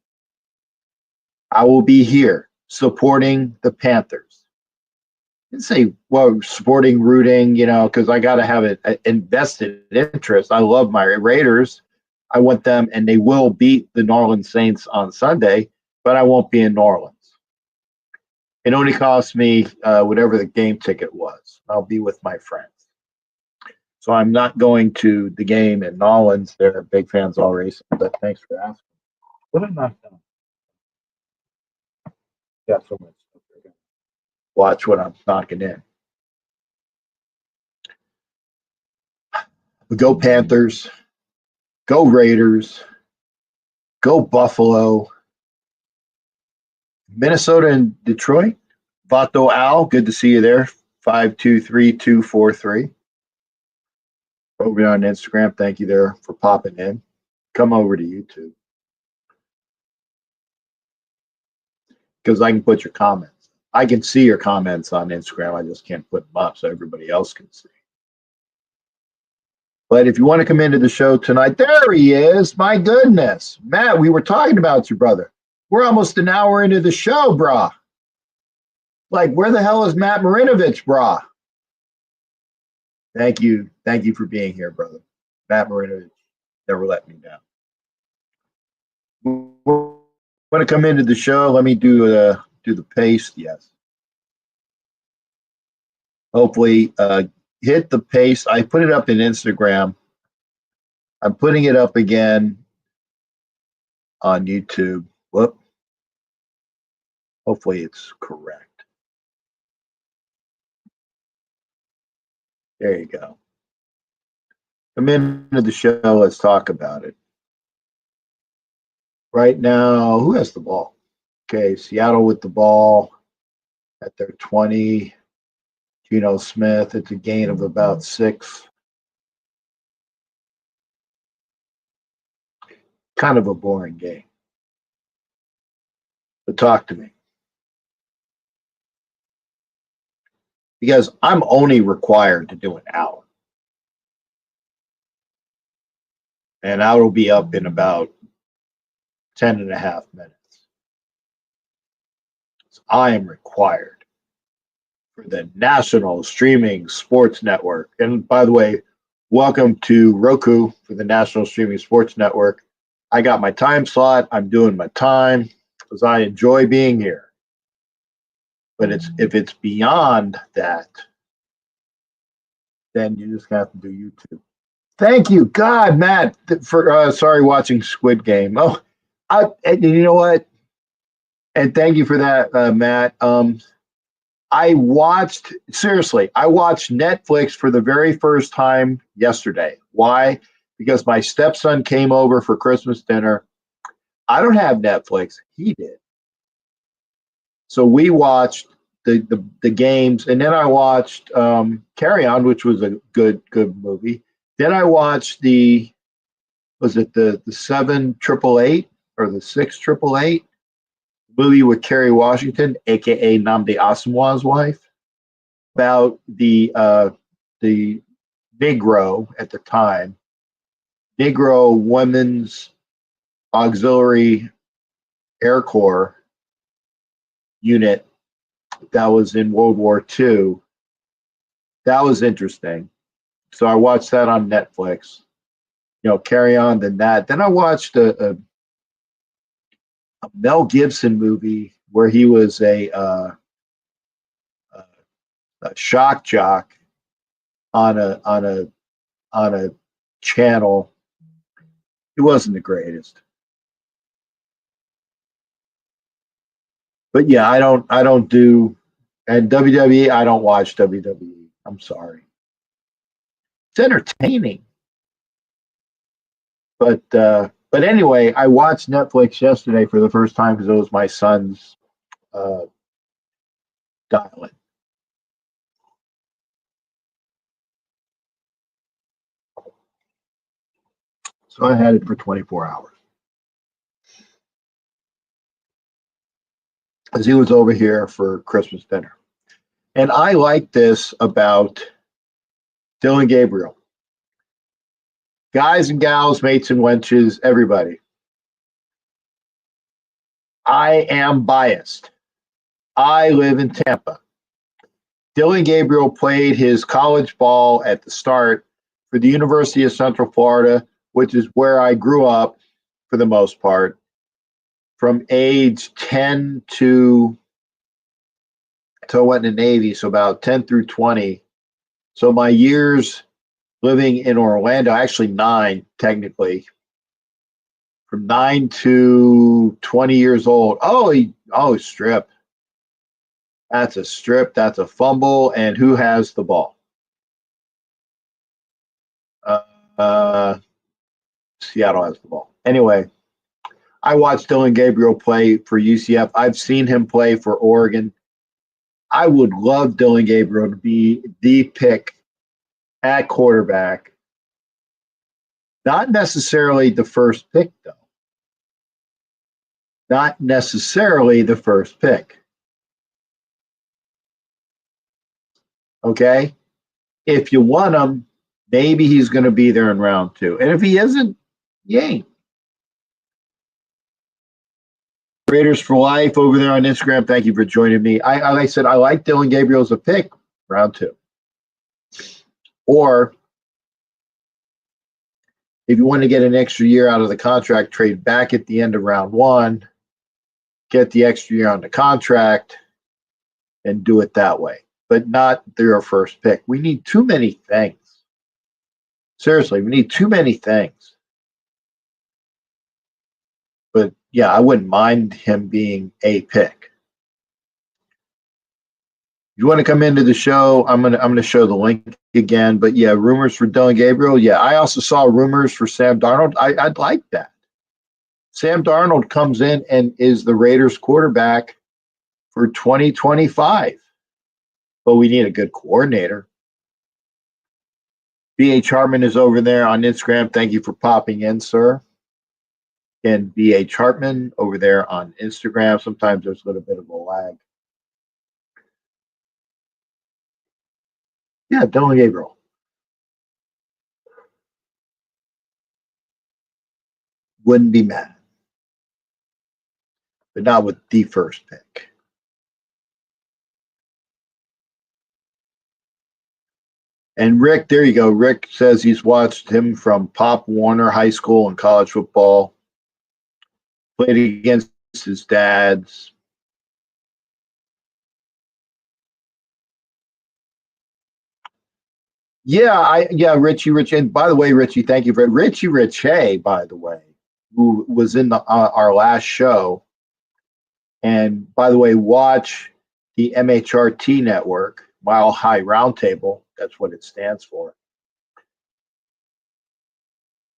I will be here supporting the Panthers. I didn't say, well, supporting, rooting, because I got to have an invested interest. I love my Raiders. I want them, and they will beat the New Orleans Saints on Sunday, but I won't be in New Orleans. It only cost me whatever the game ticket was. I'll be with my friends. So I'm not going to the game in NAWLINS. They're big fans all racing, but thanks for asking. What am I doing? Got so much stuff. Watch what I'm knocking in. Go Panthers. Go Raiders. Go Buffalo. Minnesota and Detroit. Vato Al, good to see you there. 523243. Over on Instagram, thank you there for popping in. Come over to YouTube. Because I can put your comments. I can see your comments on Instagram. I just can't put them up so everybody else can see. But if you want to come into the show tonight, there he is. My goodness. Matt, we were talking about you, brother. We're almost an hour into the show, brah. Like, where the hell is Matt Marinovich, brah? Thank you. Thank you for being here, brother. Matt Marinovich never let me down. Want to come into the show? Let me do the paste. Yes. Hopefully, hit the paste. I put it up in Instagram. I'm putting it up again on YouTube. Whoop. Hopefully, it's correct. There you go. Come into the show. Let's talk about it. Right now, who has the ball? Okay, Seattle with the ball at their 20. Geno Smith, it's a gain of about 6. Kind of a boring game. But talk to me. Because I'm only required to do an hour. And I will be up in about 10 and a half minutes. So I am required for the National Streaming Sports Network. And by the way, welcome to Roku for the National Streaming Sports Network. I got my time slot. I'm doing my time because I enjoy being here. But if it's beyond that, then you just have to do YouTube. Thank you, God, Matt, for sorry watching Squid Game. Oh, and you know what? And thank you for that, Matt. I watched seriously. I watched Netflix for the very first time yesterday. Why? Because my stepson came over for Christmas dinner. I don't have Netflix. He did. So we watched the games, and then I watched Carry On, which was a good movie. Then I watched the was it the 7 888 or the 6 888 movie with Kerry Washington, aka Namdi Asamoah's wife, about the Negro at the time, Negro Women's Auxiliary Air Corps unit that was in World War II. That was interesting. So I watched that on Netflix. Carry On. Then that. Then I watched a Mel Gibson movie where he was a shock jock on a channel. It wasn't the greatest, but yeah, I don't do, and WWE. I don't watch WWE. I'm sorry. It's entertaining, but anyway, I watched Netflix yesterday for the first time because it was my son's uh, dial-in. So I had it for 24 hours because he was over here for Christmas dinner. And I like this about Dylan Gabriel. Guys and gals, mates and wenches, everybody. I am biased. I live in Tampa. Dylan Gabriel played his college ball at the start for the University of Central Florida, which is where I grew up for the most part, from age 10 to I went in the Navy, so about 10 through 20. So my years living in Orlando, actually 9 technically, from 9 to 20 years old. Strip. That's a strip. That's a fumble. And who has the ball? Uh, Seattle has the ball. Anyway, I watched Dylan Gabriel play for UCF. I've seen him play for Oregon. I would love Dylan Gabriel to be the pick at quarterback. Not necessarily the first pick, though. Not necessarily the first pick. Okay? If you want him, maybe he's going to be there in round 2. And if he isn't, he ain't. Raiders for Life over there on Instagram. Thank you for joining me. Like I said, I like Dylan Gabriel as a pick, round 2. Or if you want to get an extra year out of the contract, trade back at the end of round 1, get the extra year on the contract, and do it that way. But not their first pick. We need too many things. Seriously, we need too many things. But yeah, I wouldn't mind him being a pick. If you want to come into the show, I'm gonna show the link again. But yeah, rumors for Dylan Gabriel. Yeah, I also saw rumors for Sam Darnold. I'd like that. Sam Darnold comes in and is the Raiders quarterback for 2025. But we need a good coordinator. B.H. Hartman is over there on Instagram. Thank you for popping in, sir. And B.H. Hartman over there on Instagram. Sometimes there's a little bit of a lag. Yeah, Dylan Gabriel. Wouldn't be mad. But not with the first pick. And Rick, there you go. Rick says he's watched him from Pop Warner High School and college football. Played against his dad's. Yeah, Richie, and by the way, Richie, thank you for Richie Richey, by the way, who was in our last show. And by the way, watch the MHRT network, Mile High Roundtable. That's what it stands for.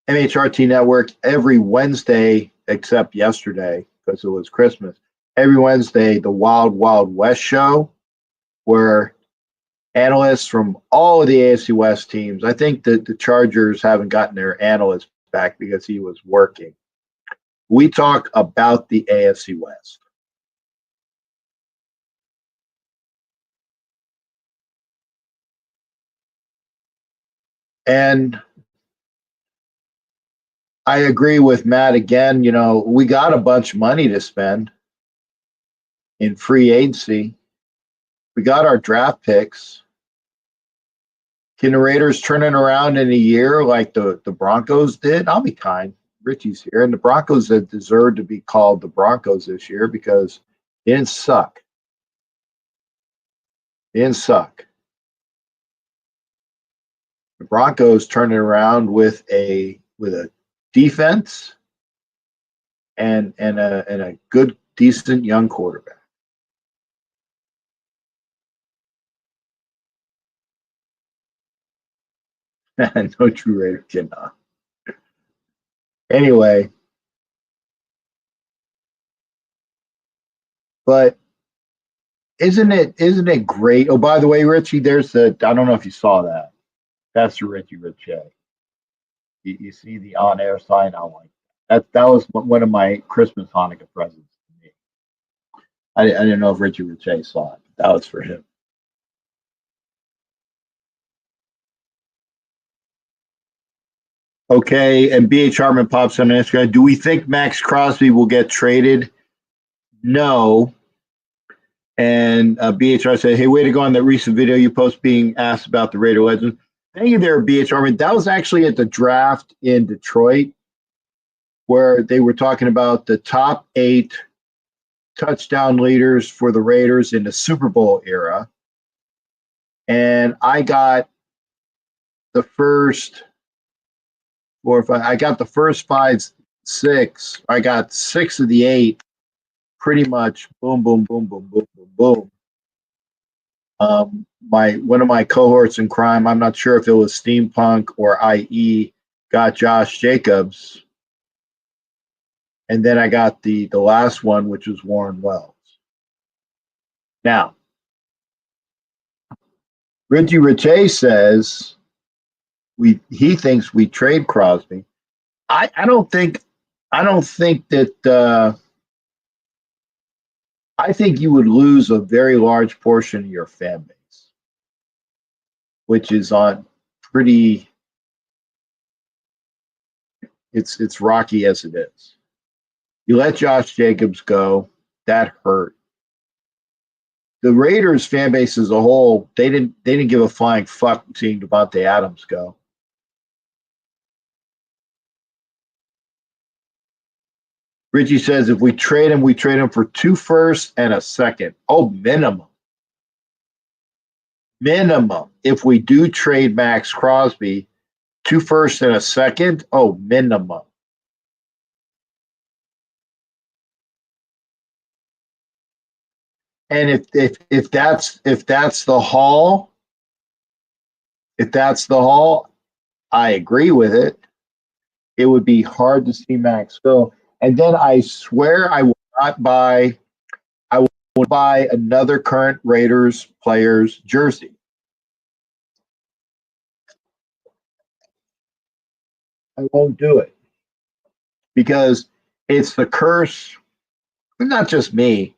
MHRT network every Wednesday, except yesterday because it was Christmas. Every Wednesday, the Wild Wild West show, where analysts from all of the AFC West teams. I think that the Chargers haven't gotten their analyst back because he was working. We talk about the AFC West. And I agree with Matt again. You know, we got a bunch of money to spend in free agency. We got our draft picks. Can the Raiders turn it around in a year like the Broncos did? I'll be kind. Richie's here. And the Broncos have deserved to be called the Broncos this year because they didn't suck. They didn't suck. The Broncos turned it around with a defense and a good, decent young quarterback. No true Raider cannot. Anyway, but isn't it great? Oh, by the way, Richie, there's the I don't know if you saw that. That's the Richie Richey. You see the on-air sign. I like that. That was one of my Christmas Hanukkah presents to me. I didn't know if Richie Richey saw it. That was for him. Okay, and BH Hartman pops on Instagram. Do we think Max Crosby will get traded? No. And BHR said, hey, way to go on that recent video you post being asked about the Raider legend. Thank you there, BHR. That was actually at the draft in Detroit where they were talking about the top 8 touchdown leaders for the Raiders in the Super Bowl era. And I got the first 4 or 5. I got the first 5, 6. I got 6 of the 8 pretty much boom, boom, boom, boom, boom, boom, boom. One of my cohorts in crime, I'm not sure if it was Steampunk or IE, got Josh Jacobs. And then I got the last one, which was Warren Wells. Now, Richie Richey says he thinks we trade Crosby. I don't think that I think you would lose a very large portion of your fan base, which is on pretty. It's rocky as it is. You let Josh Jacobs go, that hurt. The Raiders fan base as a whole, they didn't give a flying fuck seeing Devontae Adams go. Richie says if we trade him for 2 firsts and a second. Oh, minimum. Minimum. If we do trade Max Crosby, 2 firsts and a second. Oh, minimum. And if that's the haul, I agree with it. It would be hard to see Max go. And then I swear I will not buy another current Raiders player's jersey. I won't do it because it's the curse, not just me,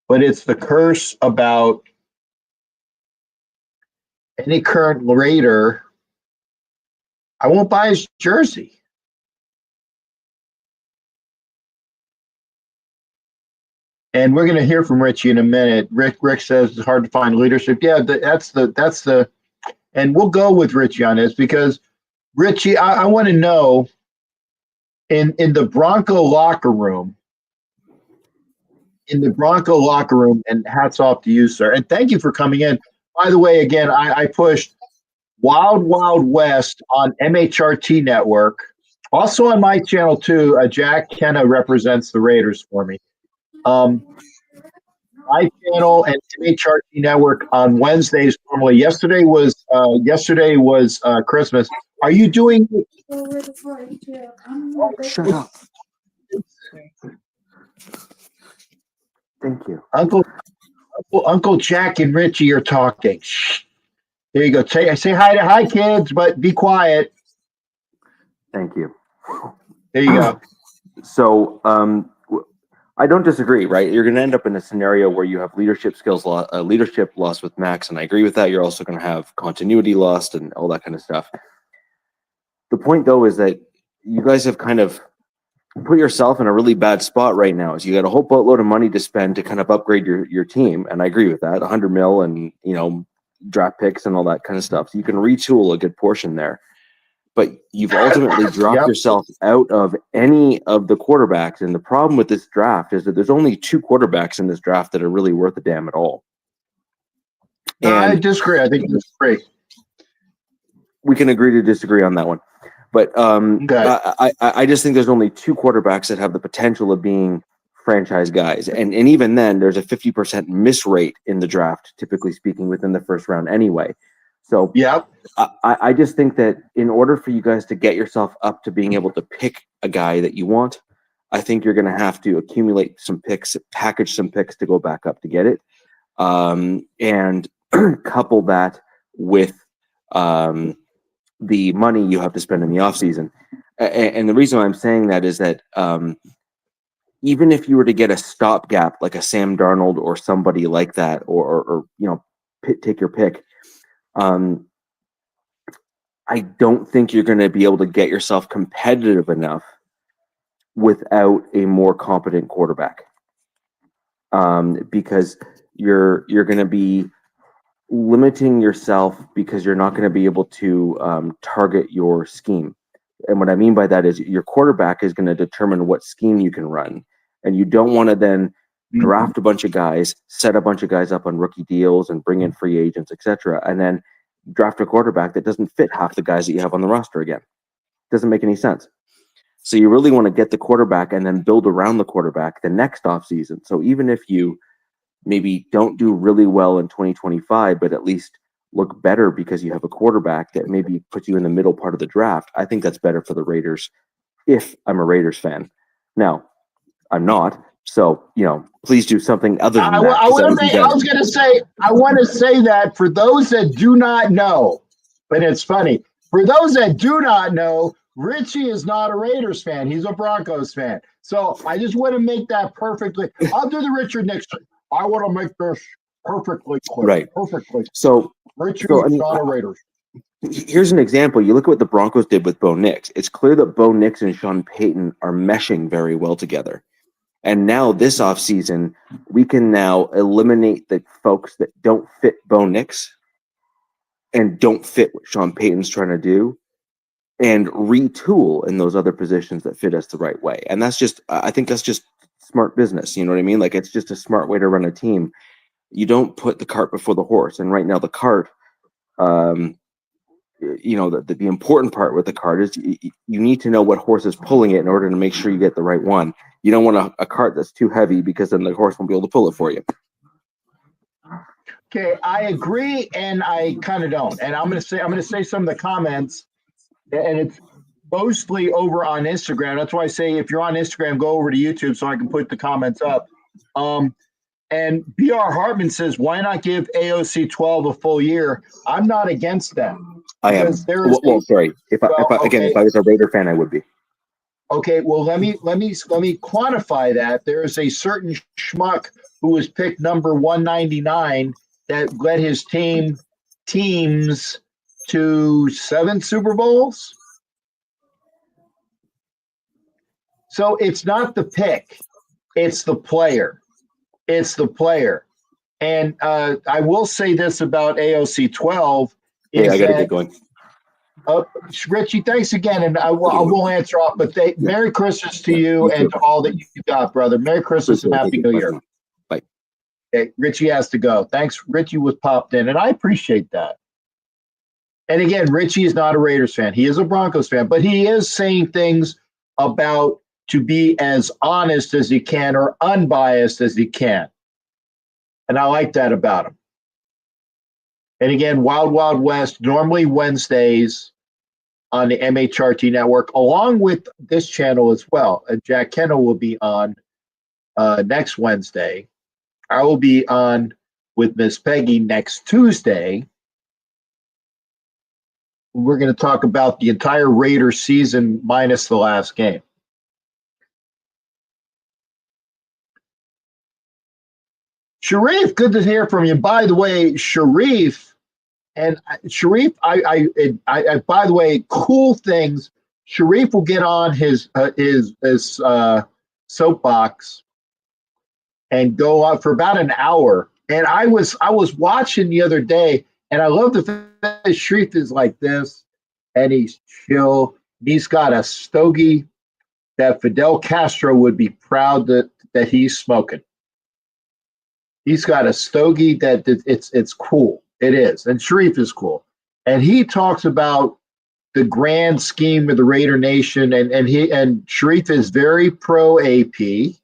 but it's the curse about any current Raider. I won't buy his jersey. And we're going to hear from Richie in a minute. Rick says it's hard to find leadership. Yeah, that's the, and we'll go with Richie on this because Richie, I want to know in the Bronco locker room, and hats off to you, sir. And thank you for coming in. By the way, again, I pushed Wild Wild West on MHRT Network. Also on my channel too. Jack Kenna represents the Raiders for me. My channel and MHRT Network on Wednesdays normally. Yesterday was Christmas. Are you doing? Shut up. Thank you. Uncle Jack and Richie are talking. Shh. There you go. Say hi kids, but be quiet. Thank you. There you go. So I don't disagree, right? You're going to end up in a scenario where you have leadership loss with Max, and I agree with that. You're also going to have continuity lost and all that kind of stuff. The point, though, is that you guys have kind of put yourself in a really bad spot right now. Is you got a whole boatload of money to spend to kind of upgrade your team, and I agree with that. 100 mil and draft picks and all that kind of stuff. So you can retool a good portion there. But you've ultimately dropped yourself out of any of the quarterbacks. And the problem with this draft is that there's only 2 quarterbacks in this draft that are really worth a damn at all. No, I disagree. I think it's great. We can agree to disagree on that one. But I just think there's only 2 quarterbacks that have the potential of being franchise guys. And even then, there's a 50% miss rate in the draft, typically speaking, within the first round anyway. So I just think that in order for you guys to get yourself up to being able to pick a guy that you want, I think you're going to have to accumulate some picks, package some picks to go back up to get it, and couple that with the money you have to spend in the offseason. And the reason why I'm saying that is that even if you were to get a stopgap like a Sam Darnold or somebody like that, or take your pick, I don't think you're going to be able to get yourself competitive enough without a more competent quarterback, because you're going to be limiting yourself because you're not going to be able to target your scheme. And what I mean by that is your quarterback is going to determine what scheme you can run, and you don't want to then draft a bunch of guys, set a bunch of guys up on rookie deals and bring in free agents, etc., and then draft a quarterback that doesn't fit half the guys that you have on the roster again. Doesn't make any sense. So you really want to get the quarterback and then build around the quarterback the next offseason. So even if you maybe don't do really well in 2025, but at least look better because you have a quarterback that maybe puts you in the middle part of the draft, I think that's better for the Raiders if I'm a Raiders fan. Now, I'm not. So, please do something other than that. I want to say that for those that do not know, but it's funny. For those that do not know, Richie is not a Raiders fan. He's a Broncos fan. So I just want to make that perfectly. I'll do the Richard Nixon. I want to make this perfectly clear. Right. Perfectly. So Richard is not a Raiders. Here's an example. You look at what the Broncos did with Bo Nix. It's clear that Bo Nix and Sean Payton are meshing very well together. And now this offseason, we can now eliminate the folks that don't fit Bo Nix and don't fit what Sean Payton's trying to do, and retool in those other positions that fit us the right way. And that's just, I think that's just smart business. You know what I mean? Like, it's just a smart way to run a team. You don't put the cart before the horse. And right now the cart, the important part with the cart is you need to know what horse is pulling it in order to make sure you get the right one. You don't want a cart that's too heavy, because then the horse won't be able to pull it for you. Okay, I agree, and I kind of don't. And I'm going to say some of the comments, and it's mostly over on Instagram. That's why I say if you're on Instagram, go over to YouTube so I can put the comments up. And BR Hartman says, why not give AOC 12 a full year? I'm not against that. I am. Sorry. If I was a Raider fan, I would be. Okay, well, let me quantify that. There is a certain schmuck who was picked number 199 that led his teams to 7 Super Bowls. So it's not the pick, it's the player. It's the player. And I will say this about AOC 12. I got to get going. Richie, thanks again, and I will answer off. But Merry Christmas to you and to all that you got, brother. Merry Christmas and Happy New Year. Bye. Okay, Richie has to go. Thanks. Richie was popped in, and I appreciate that. And again, Richie is not a Raiders fan. He is a Broncos fan, but he is saying things about to be as honest as he can or unbiased as he can. And I like that about him. And again, Wild Wild West, normally Wednesdays on the MHRT network, along with this channel as well. Jack Kennel will be on next Wednesday. I will be on with Miss Peggy next Tuesday. We're going to talk about the entire Raiders season minus the last game. Sharif, good to hear from you. By the way, Sharif, by the way, cool things. Sharif will get on his soapbox and go on for about an hour. And I was watching the other day, and I love the fact that Sharif is like this, and he's chill. He's got a stogie that Fidel Castro would be proud that he's smoking. He's got a stogie that it's cool. It is. And Sharif is cool. And he talks about the grand scheme of the Raider Nation, and Sharif is very pro AP,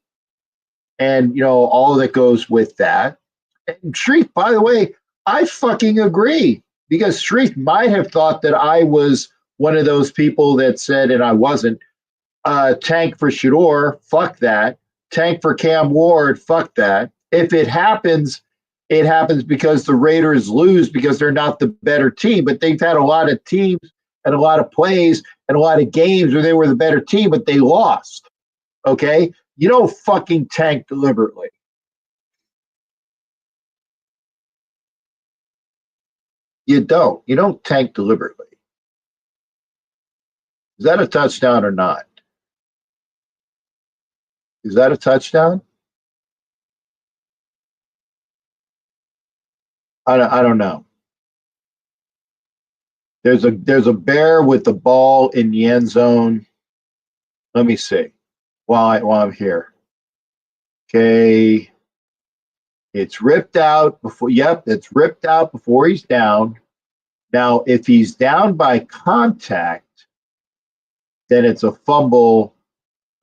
and all that goes with that. And Sharif, by the way, I fucking agree, because Sharif might have thought that I was one of those people that said, and I wasn't, tank for Shador, fuck that. Tank for Cam Ward, fuck that. If it happens because the Raiders lose because they're not the better team. But they've had a lot of teams and a lot of plays and a lot of games where they were the better team, but they lost. Okay? You don't fucking tank deliberately. You don't. You don't tank deliberately. Is that a touchdown or not? Is that a touchdown? I don't know. There's a bear with the ball in the end zone. Let me see while I'm here. Okay. It's ripped out before. Yep, it's ripped out before he's down. Now, if he's down by contact, then it's a fumble.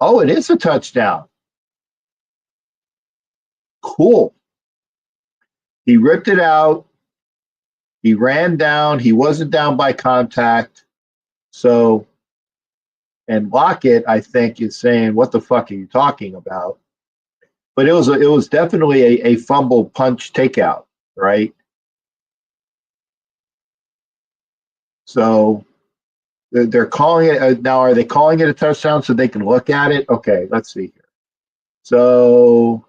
Oh, it is a touchdown. Cool. He ripped it out. He ran down. He wasn't down by contact. So, and Lockett, I think, is saying, "What the fuck are you talking about?" But it was definitely a fumble punch takeout, right? So they're calling it now. Are they calling it a touchdown so they can look at it? Okay, let's see here. So,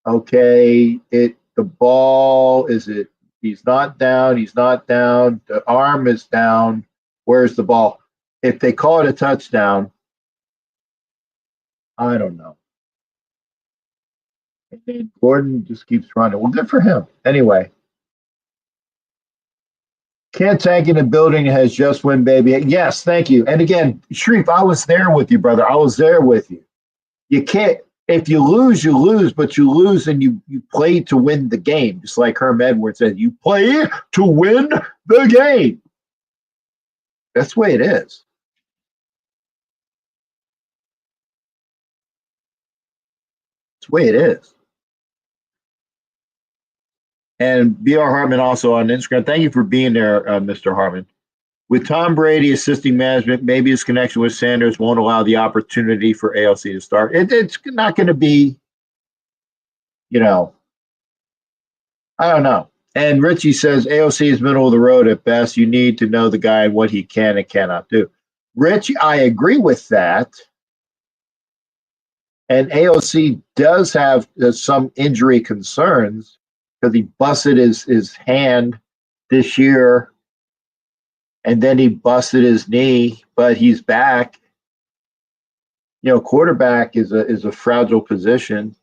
okay, the ball is it? He's not down. He's not down. The arm is down. Where's the ball? If they call it a touchdown, I don't know. And then Gordon just keeps running. Well, good for him. Anyway. Can't tank in a building has just win, baby. Yes, thank you. And again, Sharif, I was there with you, brother. I was there with you. You can't, if you lose, but you lose and you play to win the game. Just like Herm Edwards said, you play to win the game. That's the way it is. That's the way it is. And B.R. Hartman also on Instagram. Thank you for being there, Mr. Hartman. With Tom Brady assisting management, maybe his connection with Sanders won't allow the opportunity for AOC to start. It's not going to be, I don't know. And Richie says AOC is middle of the road at best. You need to know the guy and what he can and cannot do. Rich, I agree with that. And AOC does have some injury concerns because he busted his hand this year, and then he busted his knee, but he's back. Quarterback is a fragile position.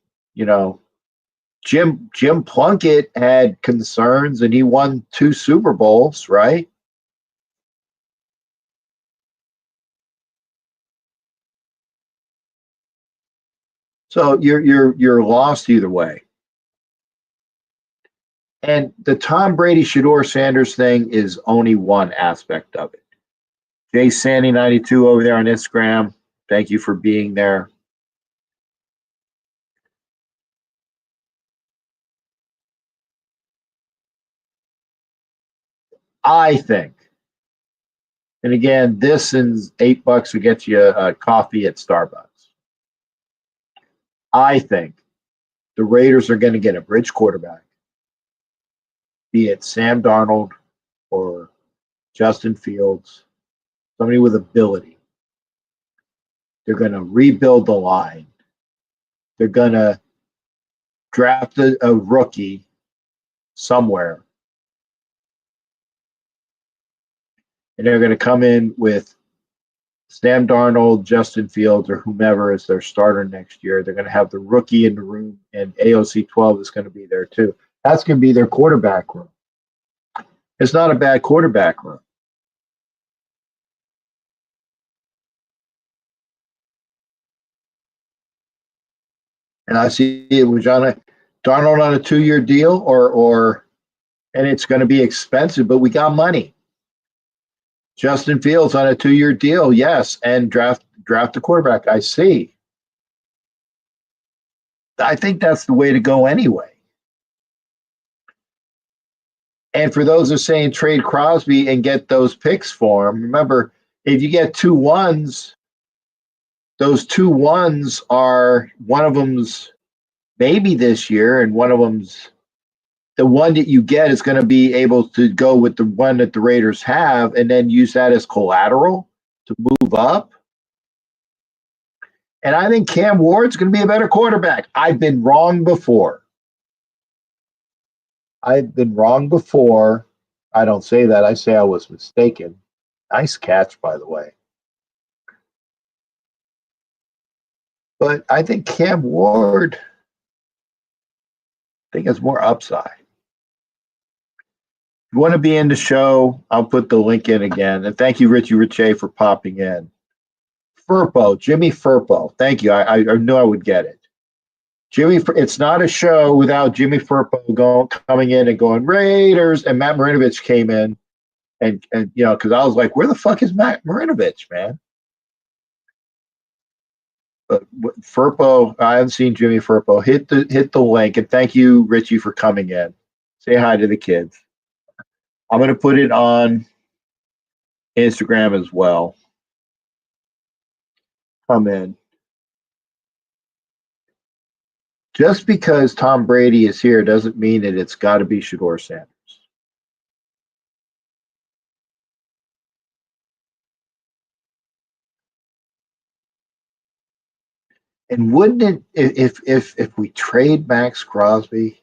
Jim Plunkett had concerns, and he won 2 Super Bowls, right? So you're lost either way. And the Tom Brady Shador Sanders thing is only one aspect of it. Jay Sandy 92 over there on Instagram. Thank you for being there. I think, and again, this is $8 to get you a coffee at Starbucks. I think the Raiders are going to get a bridge quarterback, be it Sam Darnold or Justin Fields, somebody with ability. They're going to rebuild the line. They're going to draft a rookie somewhere. And they're going to come in with Sam Darnold, Justin Fields, or whomever is their starter next year. They're going to have the rookie in the room, and AOC 12 is going to be there too. That's going to be their quarterback room. It's not a bad quarterback room. And I see it with Darnold on a 2-year deal, and it's going to be expensive, but we got money. Justin Fields on a 2-year deal, yes, and draft a quarterback. I see. I think that's the way to go anyway. And for those who are saying trade Crosby and get those picks for him, remember, if you get 2 1s, those 2 1s are, one of them's maybe this year, and one of them's, the one that you get is going to be able to go with the one that the Raiders have and then use that as collateral to move up. And I think Cam Ward's going to be a better quarterback. I've been wrong before. I don't say that. I say I was mistaken. Nice catch, by the way. But I think Cam Ward, I think has more upside. If you want to be in the show, I'll put the link in again. And thank you, Richie Riche, for popping in. Furpo, Jimmy Furpo. Thank you. I knew I would get it. It's not a show without Jimmy Furpo coming in and going Raiders, and Matt Marinovich came in, and you know, because I was like, where the fuck is Matt Marinovich, man? But Furpo, I haven't seen Jimmy Furpo. Hit the link, and thank you, Richie, for coming in. Say hi to the kids. I'm going to put it on Instagram as well. Come in. Just because Tom Brady is here doesn't mean that it's got to be Shador Sanders. And wouldn't it, if we trade Max Crosby?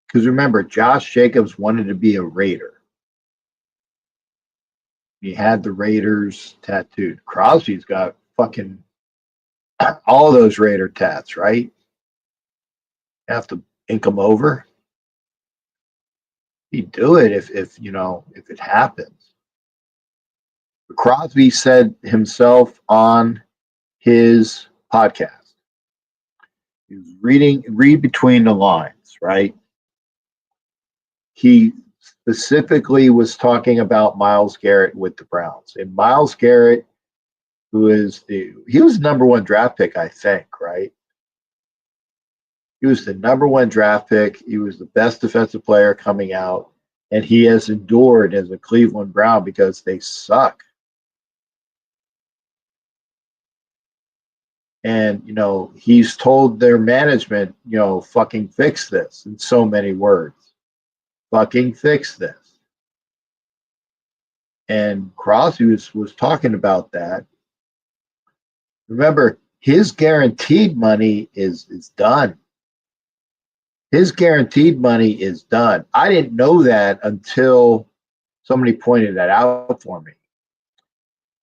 Because remember, Josh Jacobs wanted to be a Raider. He had the Raiders tattooed. Crosby's got fucking all those Raider tats, right? Have to ink them over. He'd do it if it happens. Crosby said himself on his podcast. He was read between the lines, right? He specifically was talking about Myles Garrett with the Browns. And Myles Garrett, he was the number 1 draft pick, I think, right? He was the number 1 draft pick. He was the best defensive player coming out. And he has endured as a Cleveland Brown because they suck. And, he's told their management, fucking fix this in so many words. Fucking fix this. And Crosby was talking about that. Remember, his guaranteed money is done. His guaranteed money is done. I didn't know that until somebody pointed that out for me.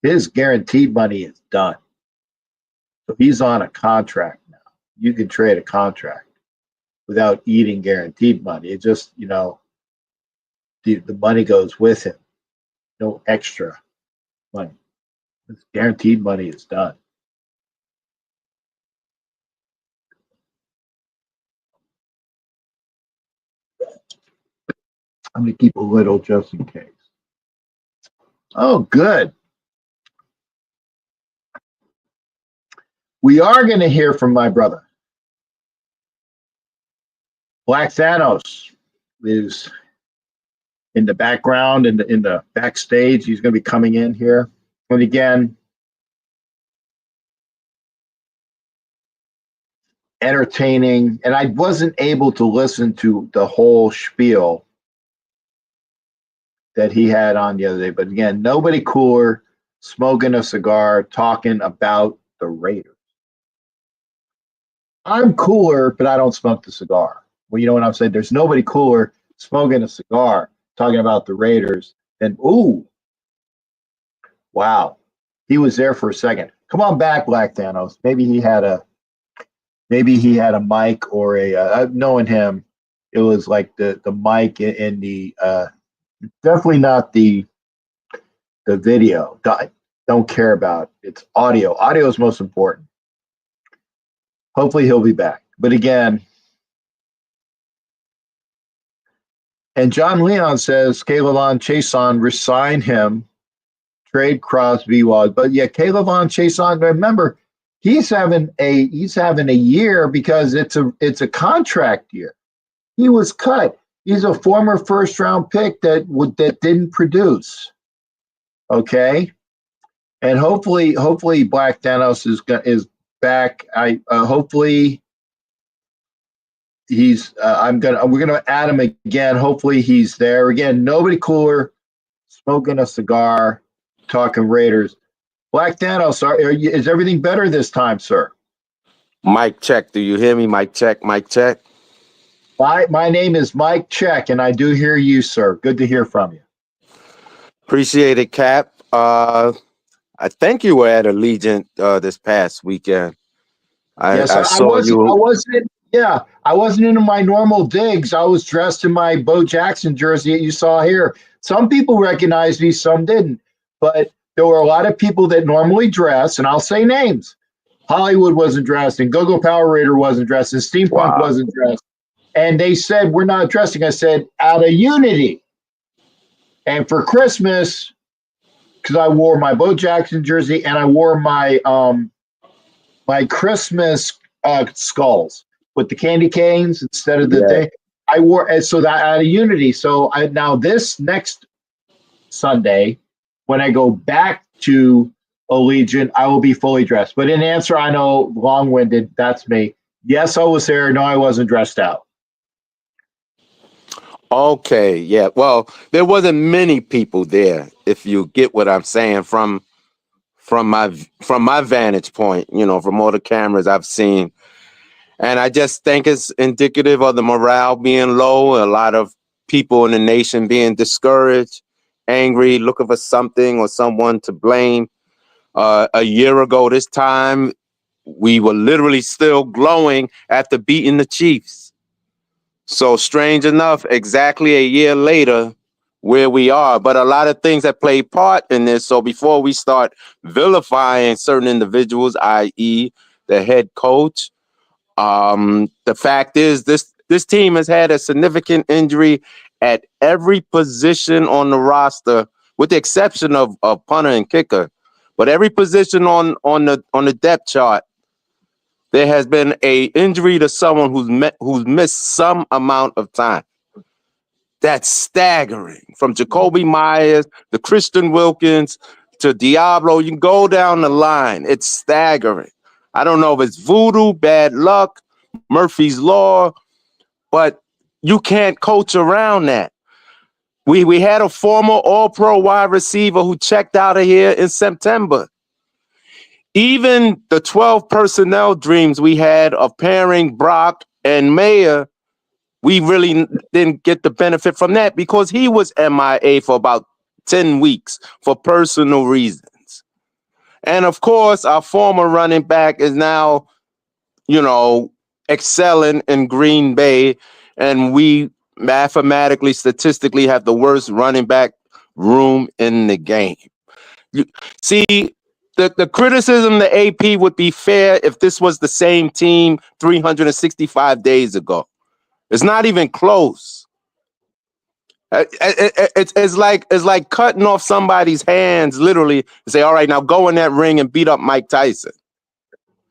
His guaranteed money is done. So he's on a contract now. You can trade a contract without eating guaranteed money. It just, the money goes with him. No extra money. His guaranteed money is done. I'm going to keep a little just in case. Oh, good. We are going to hear from my brother. Black Thanos is in the background, in the backstage. He's going to be coming in here. And again, entertaining. And I wasn't able to listen to the whole spiel that he had on the other day. But again, nobody cooler, smoking a cigar, talking about the Raiders. I'm cooler, but I don't smoke the cigar. Well, you know what I'm saying? There's nobody cooler smoking a cigar, talking about the Raiders. And, ooh, wow. He was there for a second. Come on back, Black Thanos. Maybe he had a mic or knowing him, it was like the mic in the definitely not the video. Don't care about it. It's audio. Audio is most important. Hopefully he'll be back. But again, and John Leon says Kayvon Chason resign him, trade Crosby was, but yeah, Kayvon Chason. Remember, he's having a year because it's a contract year. He was cut. He's a former first round pick that didn't produce. Okay, and hopefully Black Thanos is back. Hopefully he's. We're gonna add him again. Hopefully he's there again. Nobody cooler, smoking a cigar, talking Raiders. Black Thanos, is everything better this time, sir? Mic check. Do you hear me? Mic check. Mic check. My name is Mike Check, and I do hear you, sir. Good to hear from you. Appreciate it, Cap. I think you were at Allegiant this past weekend. I saw you. I wasn't in my normal digs. I was dressed in my Bo Jackson jersey that you saw here. Some people recognized me, some didn't. But there were a lot of people that normally dress, and I'll say names. Hollywood wasn't dressed, and Go-Go Power Raider wasn't dressed, and Steampunk wasn't dressed. And they said, we're not dressing. I said, out of unity. And for Christmas, because I wore my Bo Jackson jersey and I wore my my Christmas skulls with the candy canes instead of the thing. I wore so that out of unity. So now this next Sunday, when I go back to Allegiant, I will be fully dressed. But in answer, I know long-winded. That's me. Yes, I was there. No, I wasn't dressed out. Okay, yeah. Well, there wasn't many people there, if you get what I'm saying, from my vantage point, from all the cameras I've seen. And I just think it's indicative of the morale being low, a lot of people in the nation being discouraged, angry, looking for something or someone to blame. A year ago this time, we were literally still glowing after beating the Chiefs. So strange enough, exactly a year later, where we are. But a lot of things that play part in this. So before we start vilifying certain individuals, i.e. the head coach, the fact is this team has had a significant injury at every position on the roster, with the exception of punter and kicker. But every position on the depth chart, there has been a injury to someone who's missed some amount of time. That's staggering. From Jacoby Myers to Christian Wilkins to Diablo, you can go down the line. It's staggering. I don't know if it's voodoo, bad luck, Murphy's Law, but you can't coach around that. We had a former All-Pro wide receiver who checked out of here in September. Even the 12 personnel dreams we had of pairing Brock and Mayer, we really didn't get the benefit from that because he was MIA for about 10 weeks for personal reasons. And of course, our former running back is now, excelling in Green Bay, and we mathematically, statistically have the worst running back room in the game. See, the criticism the AP would be fair if this was the same team 365 days ago. It's not even close. It's like cutting off somebody's hands literally and say, all right, now go in that ring and beat up Mike Tyson.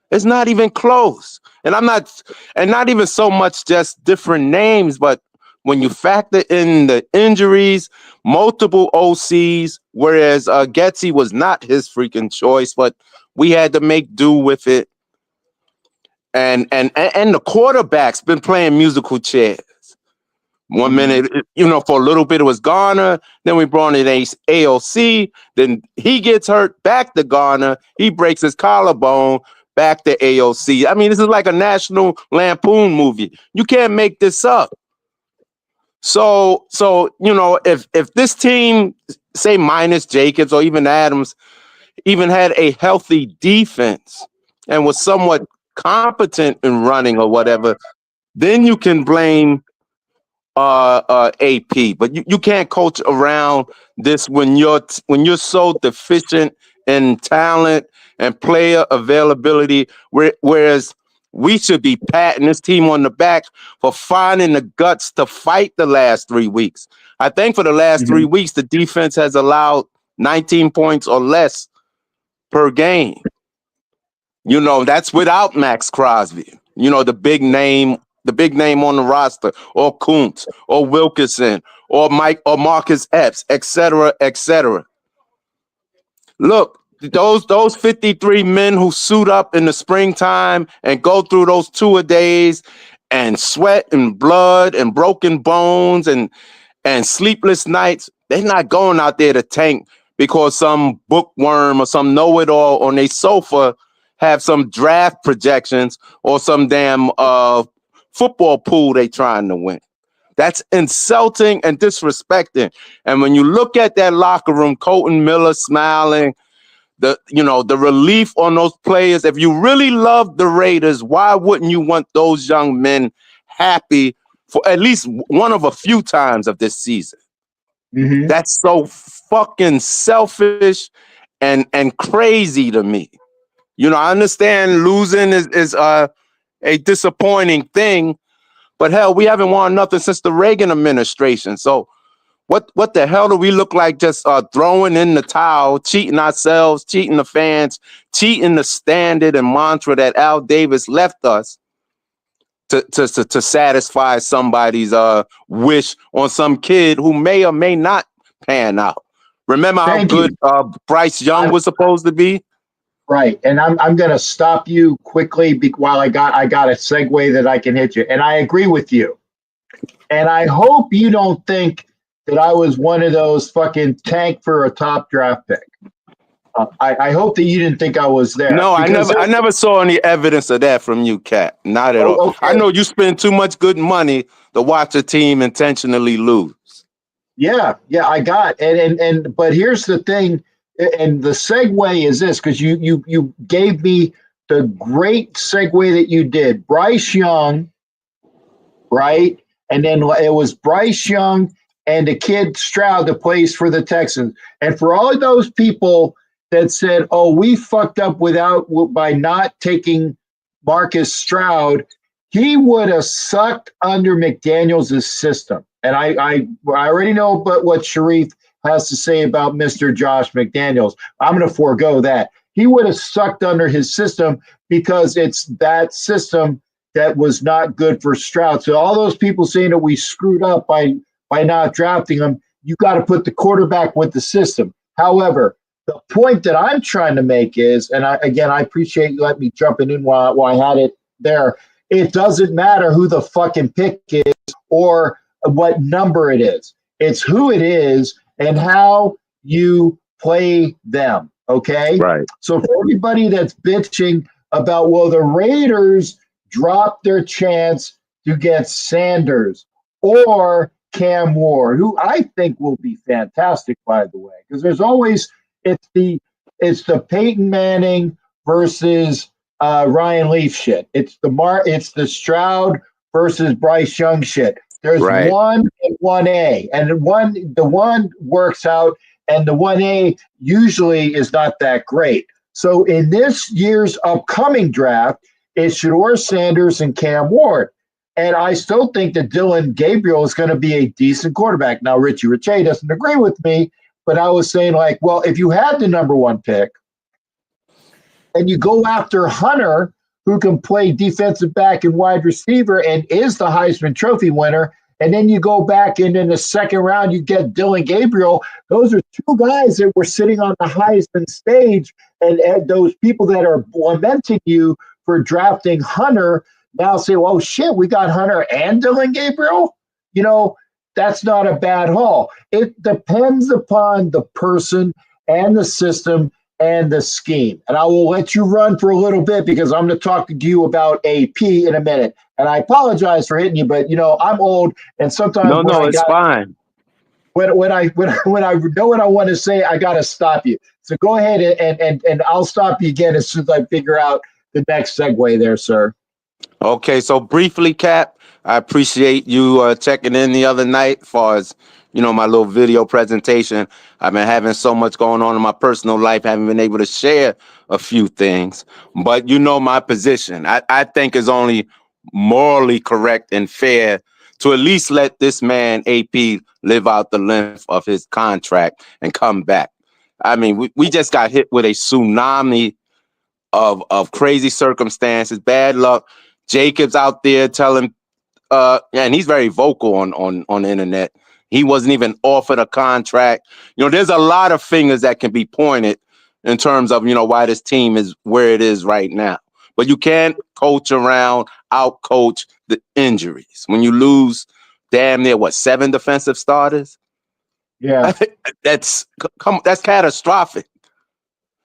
It's not even close. And not even so much just different names, but when you factor in the injuries, multiple OCs, whereas Getsy was not his freaking choice, but we had to make do with it. And the quarterback's been playing musical chairs. One minute, for a little bit it was Garner. Then we brought in AOC. Then he gets hurt. Back to Garner. He breaks his collarbone. Back to AOC. I mean, this is like a National Lampoon movie. You can't make this up. So if this team, say minus Jacobs or even Adams, even had a healthy defense and was somewhat competent in running or whatever, then you can blame AP, but you can't coach around this when you're so deficient in talent and player availability. Whereas we should be patting this team on the back for finding the guts to fight the last 3 weeks. I think for the last 3 weeks, the defense has allowed 19 points or less per game. That's without Max Crosby. The big name on the roster, or Kuntz, or Wilkerson, or Mike, or Marcus Epps, et cetera, et cetera. Look, those 53 men who suit up in the springtime and go through those tour-a-days and sweat and blood and broken bones and sleepless nights, they're not going out there to tank because some bookworm or some know-it-all on their sofa have some draft projections or some damn football pool they trying to win. That's insulting and disrespecting. And when you look at that locker room, Colton Miller smiling, the relief on those players, if you really love the Raiders, why wouldn't you want those young men happy for at least one of a few times of this season? That's so fucking selfish and crazy to me. I understand losing is a disappointing thing, but hell, we haven't won nothing since the Reagan administration. So what the hell do we look like just throwing in the towel, cheating ourselves, cheating the fans, cheating the standard and mantra that Al Davis left us to satisfy somebody's wish on some kid who may or may not pan out. Remember how good Bryce Young was supposed to be? Right, and I'm going to stop you quickly while I got a segue that I can hit you, and I agree with you. And I hope you don't think that I was one of those fucking tank for a top draft pick. I hope that you didn't think I was there. No, I never saw any evidence of that from you, Cat. Not at all. Okay. I know you spend too much good money to watch a team intentionally lose. Yeah, I got and but here's the thing. And the segue is this, because you gave me the great segue that you did. Bryce Young, right? And then it was Bryce Young and the kid Stroud that plays for the Texans. And for all of those people that said, oh, we fucked up by not taking Marcus Stroud, he would have sucked under McDaniels' system. And I already know what Sharif has to say about Mr. Josh McDaniels. I'm going to forego that. He would have sucked under his system because it's that system that was not good for Stroud. So all those people saying that we screwed up by not drafting him, you got to put the quarterback with the system. However, the point that I'm trying to make is, and I appreciate you letting me jump in while I had it there. It doesn't matter who the fucking pick is or what number it is. It's who it is and how you play them, okay? Right. So for everybody that's bitching about, well, the Raiders dropped their chance to get Sanders or Cam Ward, who I think will be fantastic, by the way, because there's always it's the Peyton Manning versus Ryan Leaf shit. It's the Stroud versus Bryce Young shit. There's right. 1 and 1A, and the one works out, and the 1A usually is not that great. So in this year's upcoming draft, it's Shedeur Sanders and Cam Ward. And I still think that Dylan Gabriel is going to be a decent quarterback. Now, Richie Riche doesn't agree with me, but I was saying, like, well, if you had the number one pick and you go after Hunter, who can play defensive back and wide receiver and is the Heisman Trophy winner, and then you go back and in the second round, you get Dylan Gabriel. Those are two guys that were sitting on the Heisman stage, and those people that are lamenting you for drafting Hunter now say, well, shit, we got Hunter and Dylan Gabriel? You know, that's not a bad haul. It depends upon the person and the system and the scheme. And I will let you run for a little bit because I'm going to talk to you about AP in a minute. And I apologize for hitting you, but, you know, I'm old, and sometimes it's fine. When I know what I want to say, I got to stop you. So go ahead and I'll stop you again as soon as I figure out the next segue there, sir. Okay, so briefly, Cap, I appreciate you checking in the other night as far as, you know, my little video presentation. I've been having so much going on in my personal life, haven't been able to share a few things. But you know my position. I think is only morally correct and fair to at least let this man, AP, live out the length of his contract and come back. I mean, we just got hit with a tsunami of crazy circumstances, bad luck. Jacobs out there telling, and he's very vocal on the internet. He wasn't even offered a contract. You know, there's a lot of fingers that can be pointed in terms of, you know, why this team is where it is right now. But you can't coach around, out-coach the injuries. When you lose damn near, 7 defensive starters? Yeah. That's catastrophic.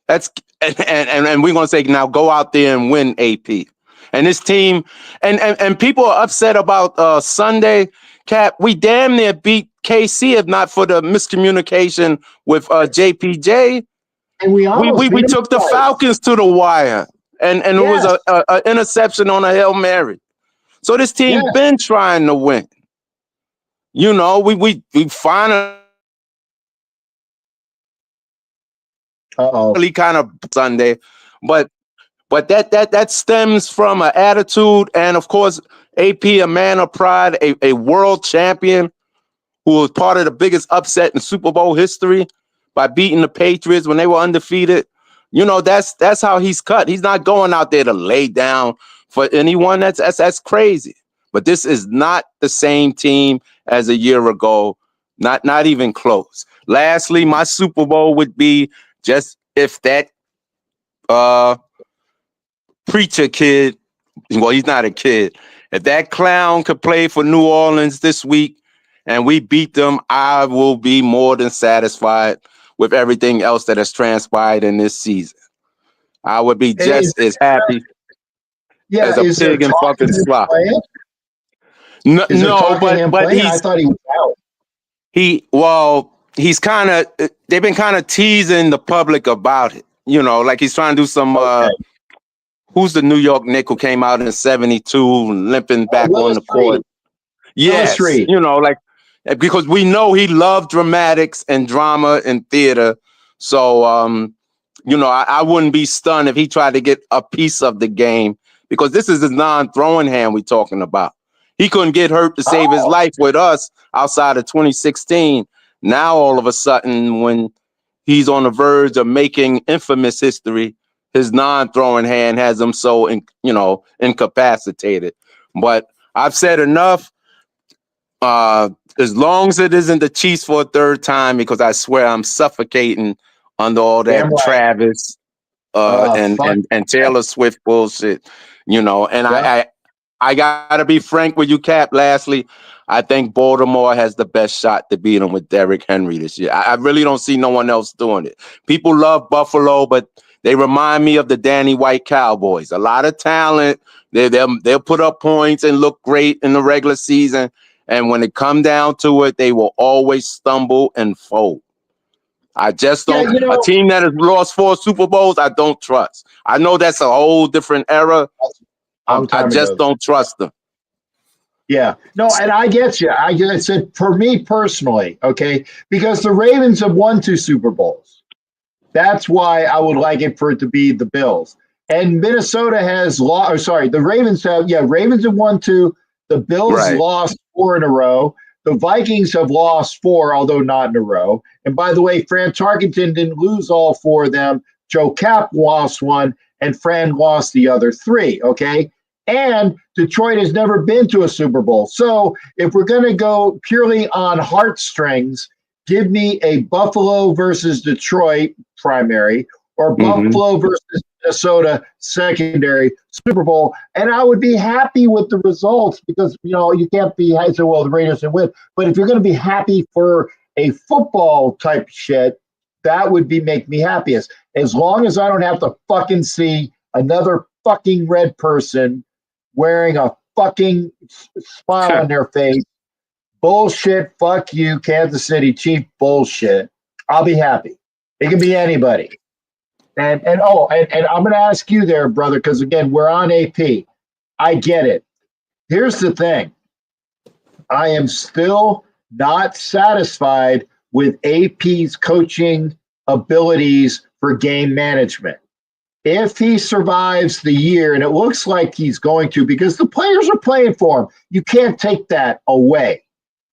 And we're going to say, now go out there and win, AP. And this team, and people are upset about Sunday. Cap, we damn near beat KC if not for the miscommunication with JPJ. And we took the Falcons to the wire, and it was a interception on a Hail Mary. So this team been trying to win. You know, we finally kind of Sunday, but that stems from an attitude, and of course, AP, a man of pride, a world champion who was part of the biggest upset in Super Bowl history by beating the Patriots when they were undefeated. You know, that's how he's cut. He's not going out there to lay down for anyone. That's crazy. But this is not the same team as a year ago. Not even close. Lastly, my Super Bowl would be just if that preacher kid, well, he's not a kid. If that clown could play for New Orleans this week and we beat them, I will be more than satisfied with everything else that has transpired in this season. I would be just as happy as a pig in fucking slop. No, but I thought he he's was out. He's kind of, they've been kind of teasing the public about it. You know, like he's trying to do some, who's the New York Knick who came out in 72 limping back on the court? Yes, you know, like, because we know he loved dramatics and drama and theater. So, you know, I wouldn't be stunned if he tried to get a piece of the game, because this is his non-throwing hand we're talking about. He couldn't get hurt to save his life with us outside of 2016. Now, all of a sudden, when he's on the verge of making infamous history, his non-throwing hand has him so, incapacitated. But I've said enough. As long as it isn't the Chiefs for a third time, because I swear I'm suffocating under all that Travis and Taylor Swift bullshit, you know. And I gotta be frank with you, Cap. Lastly, I think Baltimore has the best shot to beat them with Derrick Henry this year. I really don't see no one else doing it. People love Buffalo, but they remind me of the Danny White Cowboys. A lot of talent. They'll put up points and look great in the regular season. And when it come down to it, they will always stumble and fold. I just don't. A team that has lost 4 Super Bowls, I don't trust. I know that's a whole different era. I just don't trust them. Yeah. No, and I get you. I said, for me personally, okay, because the Ravens have won 2 Super Bowls. That's why I would like it for it to be the Bills. And Minnesota has the Ravens have, Ravens have won 2. The Bills Right. lost 4 in a row. The Vikings have lost 4, although not in a row. And by the way, Fran Tarkenton didn't lose all 4 of them. Joe Cap lost 1, and Fran lost the other 3, okay? And Detroit has never been to a Super Bowl. So if we're going to go purely on heartstrings, give me a Buffalo versus Detroit primary or Buffalo versus Minnesota secondary Super Bowl, and I would be happy with the results because you can't be so well the Raiders can win. But if you're going to be happy for a football type shit, that would make me happiest. As long as I don't have to fucking see another fucking red person wearing a fucking smile on their face. Bullshit. Fuck you, Kansas City Chief. Bullshit. I'll be happy. It can be anybody. And I'm going to ask you there, brother, because again, we're on AP. I get it. Here's the thing. I am still not satisfied with AP's coaching abilities for game management. If he survives the year, and it looks like he's going to, because the players are playing for him, you can't take that away.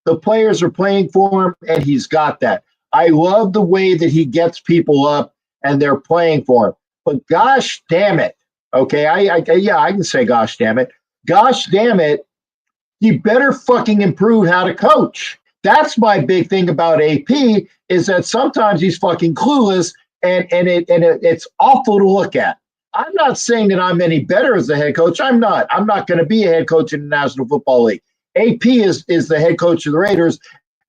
The players are playing for him, and he's got that. I love the way that he gets people up and they're playing for him. But gosh damn it, okay, I can say gosh damn it. Gosh damn it, he better fucking improve how to coach. That's my big thing about AP is that sometimes he's fucking clueless and it's awful to look at. I'm not saying that I'm any better as a head coach. I'm not. I'm not going to be a head coach in the National Football League. AP is the head coach of the Raiders,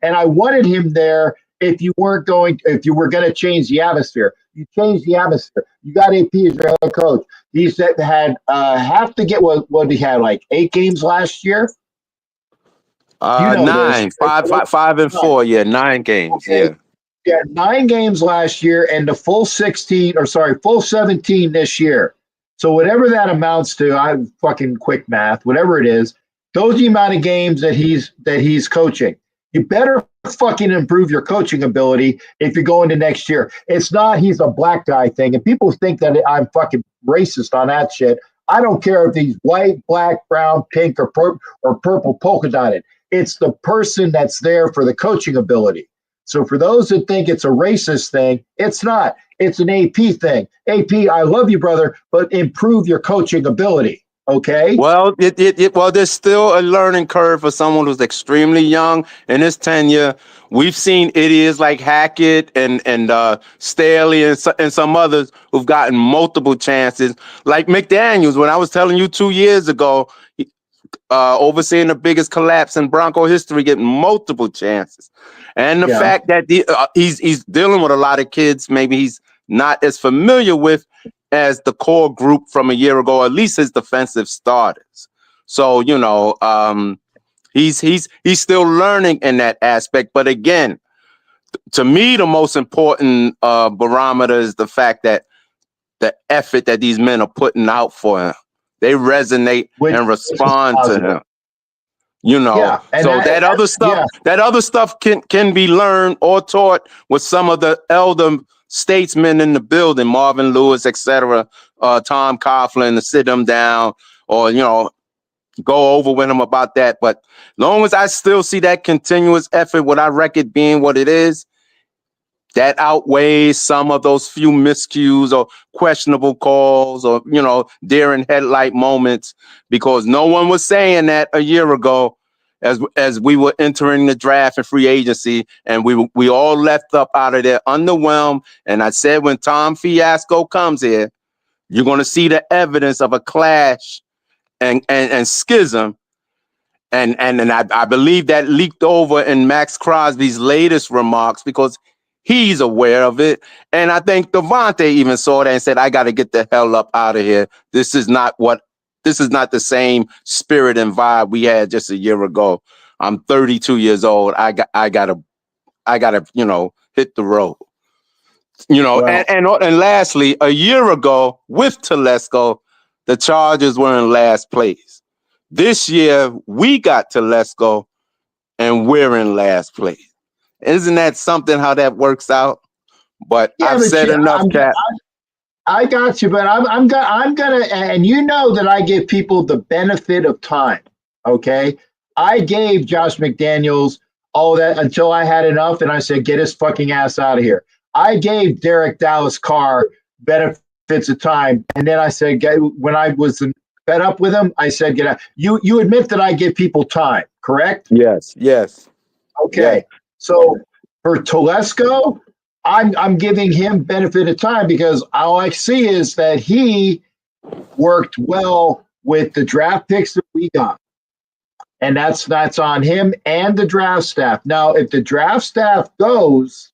and I wanted him there if you were going to change the atmosphere. You changed the atmosphere. You got AP as your head coach. He said had have to get what he had, like 8 games last year. 9, 5 and 4. Yeah, 9 games. Okay. Yeah, 9 games last year and the full 17 this year. So whatever that amounts to, I'm fucking quick math, whatever it is, those are the amount of games that he's coaching. You better fucking improve your coaching ability if you're going to next year. It's not he's a black guy thing, and people think that I'm fucking racist on that shit. I don't care if he's white, black, brown, pink, or purple polka dotted. It's the person that's there for the coaching ability. So for those that think it's a racist thing, it's not. It's an AP thing. AP, I love you, brother, but improve your coaching ability. Okay. Well, there's still a learning curve for someone who's extremely young in his tenure. We've seen idiots like Hackett and Staley and some others who've gotten multiple chances, like McDaniels. When I was telling you 2 years ago, overseeing the biggest collapse in Bronco history, getting multiple chances, and the fact that he's dealing with a lot of kids maybe he's not as familiar with as the core group from a year ago, at least his defensive starters. So he's still learning in that aspect. But again, to me, the most important barometer is the fact that the effort that these men are putting out for him, they resonate and respond to him. That other stuff can be learned or taught with some of the elder statesmen in the building, Marvin Lewis, etc., Tom Coughlin, to sit them down or go over with them about that. But as long as I still see that continuous effort, what I record being what it is, that outweighs some of those few miscues or questionable calls or deer in headlight moments, because no one was saying that a year ago as we were entering the draft and free agency, and we all left up out of there underwhelmed. And I said, when Tom Fiasco comes here, you're going to see the evidence of a clash and schism. And I believe that leaked over in Max Crosby's latest remarks because he's aware of it. And I think Devontae even saw that and said, I got to get the hell up out of here. This is not the same spirit and vibe we had just a year ago. I'm 32 years old. I gotta hit the road. And lastly, a year ago with Telesco, the Chargers were in last place. This year we got Telesco and we're in last place. Isn't that something how that works out? But I've said enough, Cap. I got you, but I'm gonna, and that I give people the benefit of time. Okay. I gave Josh McDaniels all that until I had enough, and I said, get his fucking ass out of here. I gave Derek Dallas Carr benefits of time, and then I said, when I was fed up with him, I said, get out. You admit that I give people time, correct? Yes, yes. Okay. Yes. So for Telesco, I'm giving him benefit of time because all I see is that he worked well with the draft picks that we got. And that's on him and the draft staff. Now, if the draft staff goes,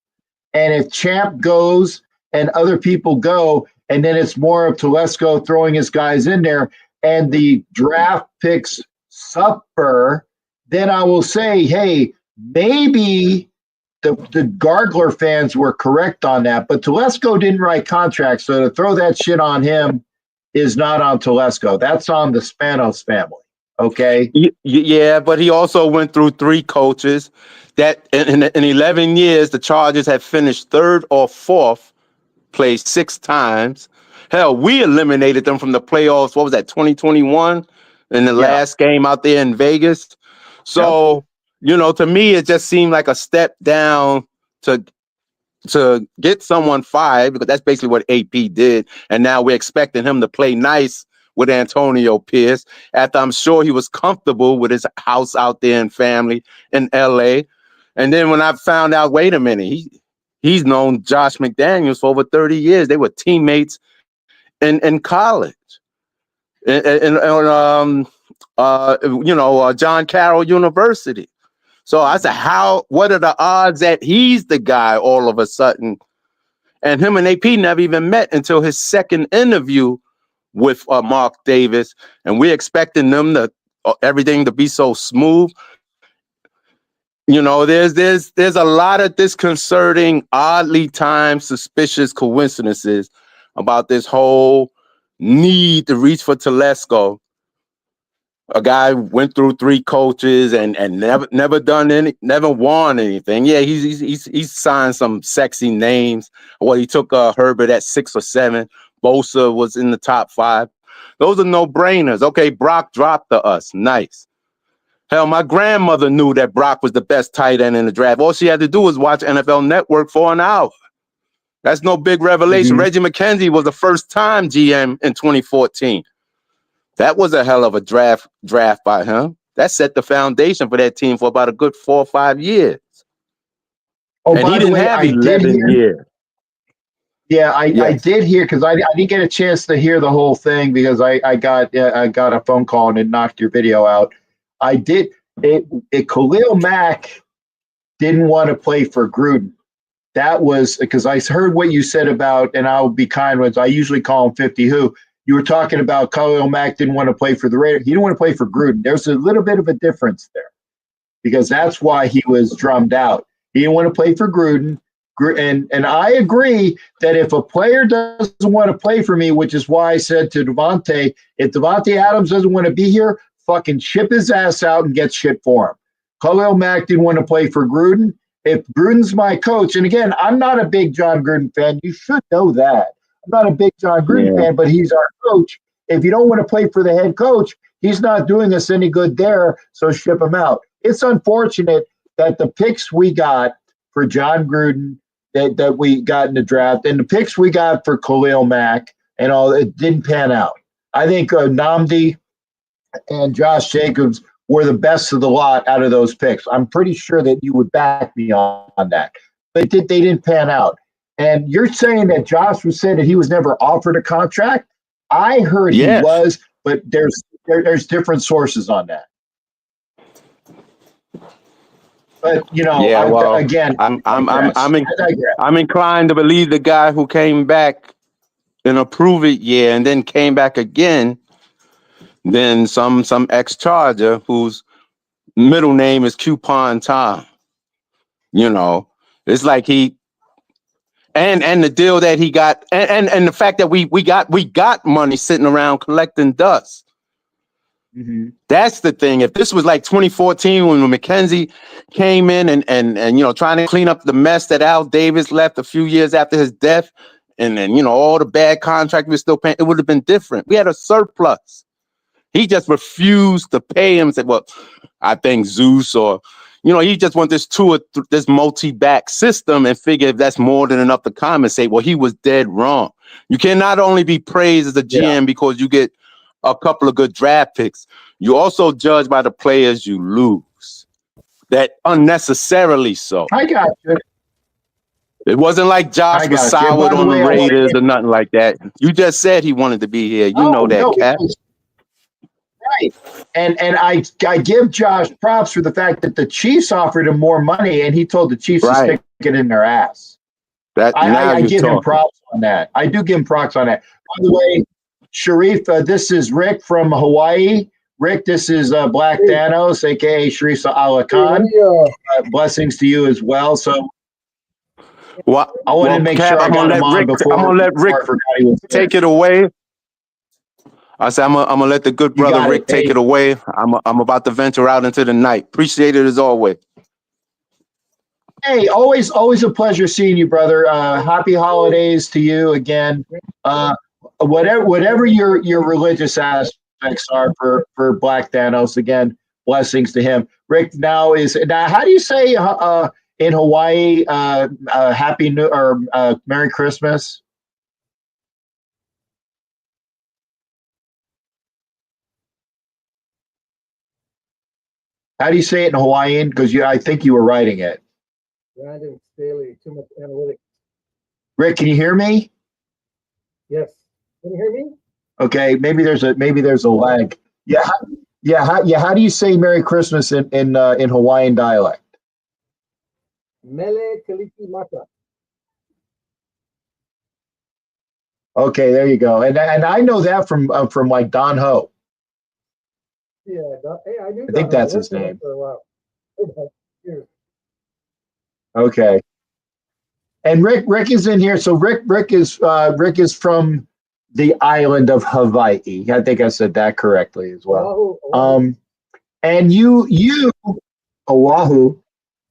and if Champ goes and other people go, and then it's more of Telesco throwing his guys in there, and the draft picks suffer, then I will say, hey, maybe the Gargler fans were correct on that. But Telesco didn't write contracts, so to throw that shit on him is not on Telesco. That's on the Spanos family. Okay. Yeah, but he also went through 3 coaches that in 11 years, the Chargers had finished 3rd or 4th place 6 times. Hell, we eliminated them from the playoffs. What was that, 2021 in the last game out there in Vegas? So, to me, it just seemed like a step down to get someone fired, because that's basically what AP did. And now we're expecting him to play nice with Antonio Pierce after I'm sure he was comfortable with his house out there and family in LA. And then when I found out, wait a minute, he's known Josh McDaniels for over 30 years. They were teammates in college. John Carroll University. So I said, what are the odds that he's the guy all of a sudden? And him and AP never even met until his second interview with Mark Davis, and we're expecting them to everything to be so smooth. There's a lot of disconcerting, oddly timed, suspicious coincidences about this whole need to reach for Telesco. A guy went through 3 coaches and never won anything. Yeah, he's signed some sexy names. Well, he took Herbert at 6 or 7. Bosa was in the top 5. Those are no-brainers. Okay, Brock dropped to us. Nice. Hell, my grandmother knew that Brock was the best tight end in the draft. All she had to do was watch NFL Network for an hour. That's no big revelation. Mm-hmm. Reggie McKenzie was the first-time GM in 2014. That was a hell of a draft by him. That set the foundation for that team for about a good 4 or 5 years. Oh, and he didn't have 11 years. Yeah, I did hear, because I didn't get a chance to hear the whole thing because I got a phone call and it knocked your video out. I did it. Khalil Mack didn't want to play for Gruden. That was because I heard what you said about, and I'll be kind with, I usually call him 50 who. You were talking about Khalil Mack didn't want to play for the Raiders. He didn't want to play for Gruden. There's a little bit of a difference there because that's why he was drummed out. He didn't want to play for Gruden. And I agree that if a player doesn't want to play for me, which is why I said to Devontae, if Devontae Adams doesn't want to be here, fucking ship his ass out and get shit for him. Khalil Mack didn't want to play for Gruden. If Gruden's my coach, and again, I'm not a big John Gruden fan. You should know that. I'm not a big John Gruden fan, but he's our coach. If you don't want to play for the head coach, he's not doing us any good there, so ship him out. It's unfortunate that the picks we got for John Gruden, that we got in the draft, and the picks we got for Khalil Mack and all, it didn't pan out. I think Nnamdi and Josh Jacobs were the best of the lot out of those picks. I'm pretty sure that you would back me on that. But they didn't pan out. And you're saying that Josh was saying that he was never offered a contract? I heard he was, but there's different sources on that. But again, I'm inclined to believe the guy who came back in a prove it year and then came back again. Then some ex-Charger whose middle name is Coupon Tom. It's like he and the deal that he got and the fact that we got money sitting around collecting dust. Mm-hmm. That's the thing. If this was like 2014 when McKenzie came in and trying to clean up the mess that Al Davis left a few years after his death, and then all the bad contract we're still paying, it would have been different. We had a surplus. He just refused to pay him. Said, well, I think Zeus or, he just want this this multi-back system and figure if that's more than enough to compensate. Well, he was dead wrong. You cannot only be praised as a GM because you get a couple of good draft picks. You also judge by the players you lose. That unnecessarily so. I got you. It wasn't like Josh was soured on the Raiders or nothing like that. You just said he wanted to be here. You know that, no, Cap. Right. And I give Josh props for the fact that the Chiefs offered him more money and he told the Chiefs to stick it in their ass. I give him props on that. I do give him props on that. By the way, Sharif, this is Rick from Hawaii. Rick, this is Black Thanos, aka Sharif Alakan. Blessings to you as well. So I wanted to make sure I got him on before. I'm gonna let Rick take it away. I said I'm gonna let the good brother Rick take it away. I'm about to venture out into the night. Appreciate it as always. Hey, always a pleasure seeing you, brother. Happy holidays to you again. Whatever your religious aspects are for Black Thanos, again, blessings to him. Rick now how do you say in Hawaii Happy New or Merry Christmas? How do you say it in Hawaiian? Because I think you were writing it. Brandon Staley, too much analytics. Rick, can you hear me? Yes. Can you hear me? Okay, maybe there's a lag. How do you say Merry Christmas in Hawaiian dialect? Mele Kaliki Mata. Okay, there you go. And I know that from like Don Ho. Yeah, I think that's his name. For a while. Okay. And Rick is in here. So Rick is from the island of Hawaii. I think I said that correctly as well. Oahu. And you Oahu,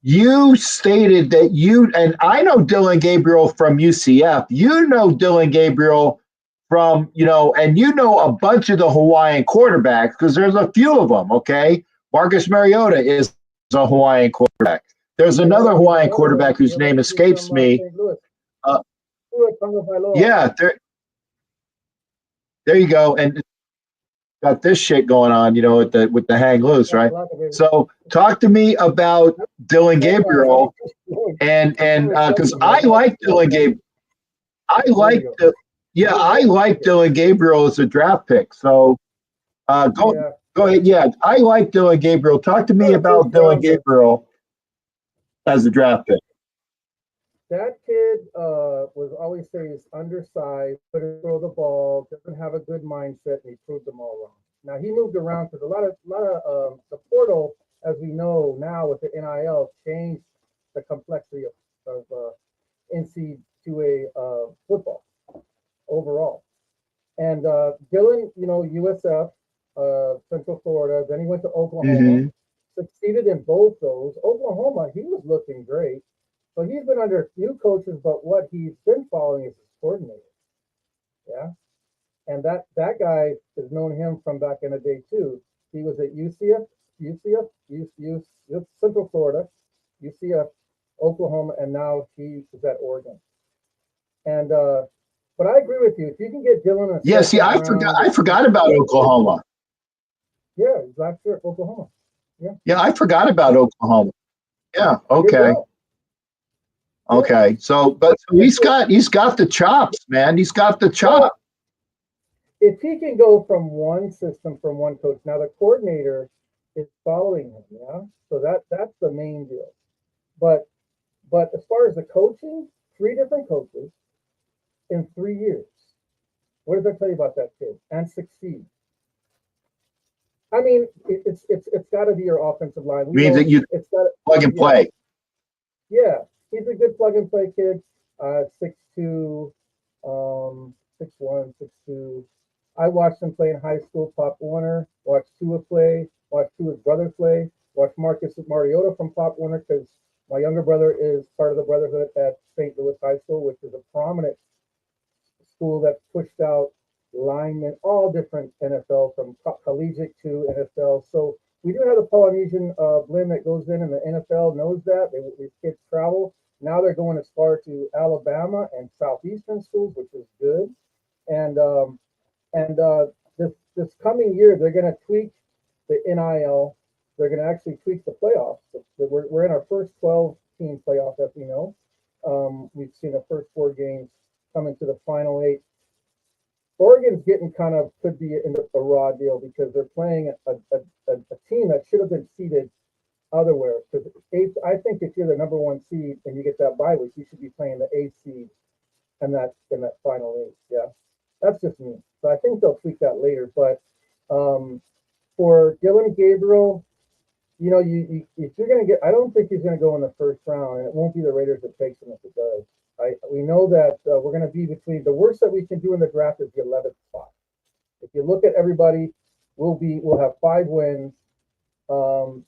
you stated that and I know Dylan Gabriel from UCF. You know Dylan Gabriel from, and a bunch of the Hawaiian quarterbacks because there's a few of them, okay? Marcus Mariota is a Hawaiian quarterback. There's another Hawaiian quarterback whose name escapes me. Yeah, there you go. And got this shit going on, with the hang loose, right? So talk to me about Dylan Gabriel and because I like Dylan Gabriel. I like Dylan Gabriel as a draft pick. So go ahead. Yeah, I like Dylan Gabriel. Talk to me about Dylan Gabriel as a draft pick. That kid was always say he's undersized, couldn't throw the ball, doesn't have a good mindset, and he proved them all wrong. Now he moved around because a lot of the portal, as we know now with the NIL, changed the complexity of NC2A football overall. And Dylan, USF, Central Florida, then he went to Oklahoma, succeeded in both those. Oklahoma, he was looking great. So he's been under new coaches, but what he's been following is his coordinator. Yeah. And that guy has known him from back in the day too. He was at UCF, Central Florida, UCF, Oklahoma, and now he is at Oregon. And but I agree with you. If you can get Dylan, I forgot about Oklahoma. Yeah, last year Oklahoma. Yeah, I forgot about Oklahoma. Yeah. Okay. Okay. So he's got the chops, man. He's got the chops. If he can go from one system, from one coach, now the coordinator is following him, yeah. So that's the main deal. But as far as the coaching, 3 different coaches in 3 years. What does that tell you about that kid? And succeed. I mean, it's got to be your offensive line. Means that you plug and play. Yeah, he's a good plug and play kid. 6'2", 6'1", 6'2". I watched him play in high school, Pop Warner, watched Tua play, watched Tua's brother play, watched Marcus Mariota from Pop Warner because my younger brother is part of the brotherhood at St. Louis High School, which is a prominent school that pushed out, linemen, all different NFL from collegiate to NFL. So we do have a Polynesian blend that goes in, and the NFL knows that. These kids travel. Now they're going as far to Alabama and Southeastern schools, which is good. And this coming year, they're going to tweak the NIL. They're going to actually tweak the playoffs. We're in our first 12-team playoff, as we know. We've seen the first 4 games come into the final 8. Oregon's getting could be in a raw deal because they're playing a team that should have been seeded otherwhere. Because I think if you're the number 1 seed and you get that bye week, you should be playing the 8th seed in that final 8. Yeah, that's just me. So I think they'll tweak that later. But for Dillon Gabriel, if you're going to get, I don't think he's going to go in the first round, and it won't be the Raiders that takes him if it does. We know that we're going to be between the worst that we can do in the draft is the 11th spot. If you look at everybody, we'll have 5 wins.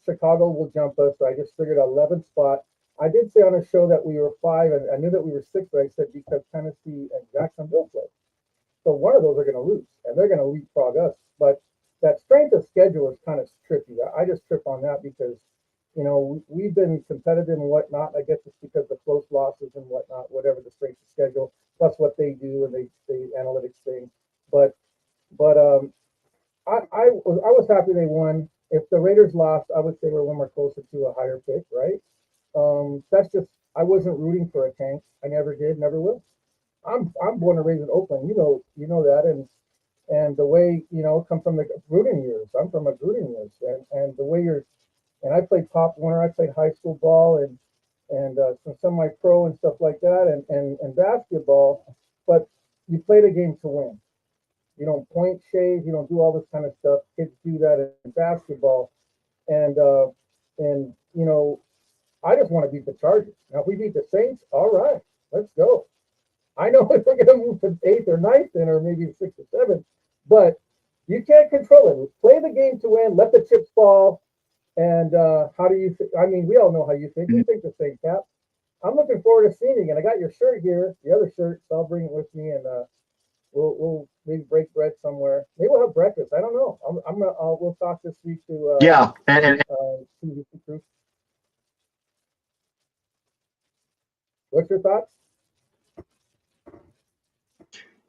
Chicago will jump us. So I just figured 11th spot. I did say on a show that we were 5, and I knew that we were 6, but I said because Tennessee and Jacksonville play. So one of those are going to lose, and they're going to leapfrog us. But that strength of schedule is kind of tricky. I just trip on that because, we've been competitive and whatnot. I guess it's because the close losses and whatnot, whatever the strength of schedule, plus what they do and they analytics thing. But I was happy they won. If the Raiders lost, I would say we're 1 more closer to a higher pick, right? That's just, I wasn't rooting for a tank. I never did, never will. I'm born and raised in Oakland. You know that, and the way come from the Gruden years. I'm from a Gruden years, and the way and I played Pop Warner. I played high school ball and some semi-pro and stuff like that, and basketball. But you play the game to win. You don't point shave. You don't do all this kind of stuff. Kids do that in basketball, and I just want to beat the Chargers. Now, if we beat the Saints, all right, let's go. I know if we're going to move to 8th or 9th, then, or maybe 6th or 7th, but you can't control it. Play the game to win. Let the chips fall. And how do you think? I mean, we all know how you think. You think the same, Cap. I'm looking forward to seeing you again. I got your shirt here, the other shirt, so I'll bring it with me, and we'll maybe break bread somewhere. Maybe we'll have breakfast. I don't know. We'll talk this week to Yeah, and crew. What's your thoughts?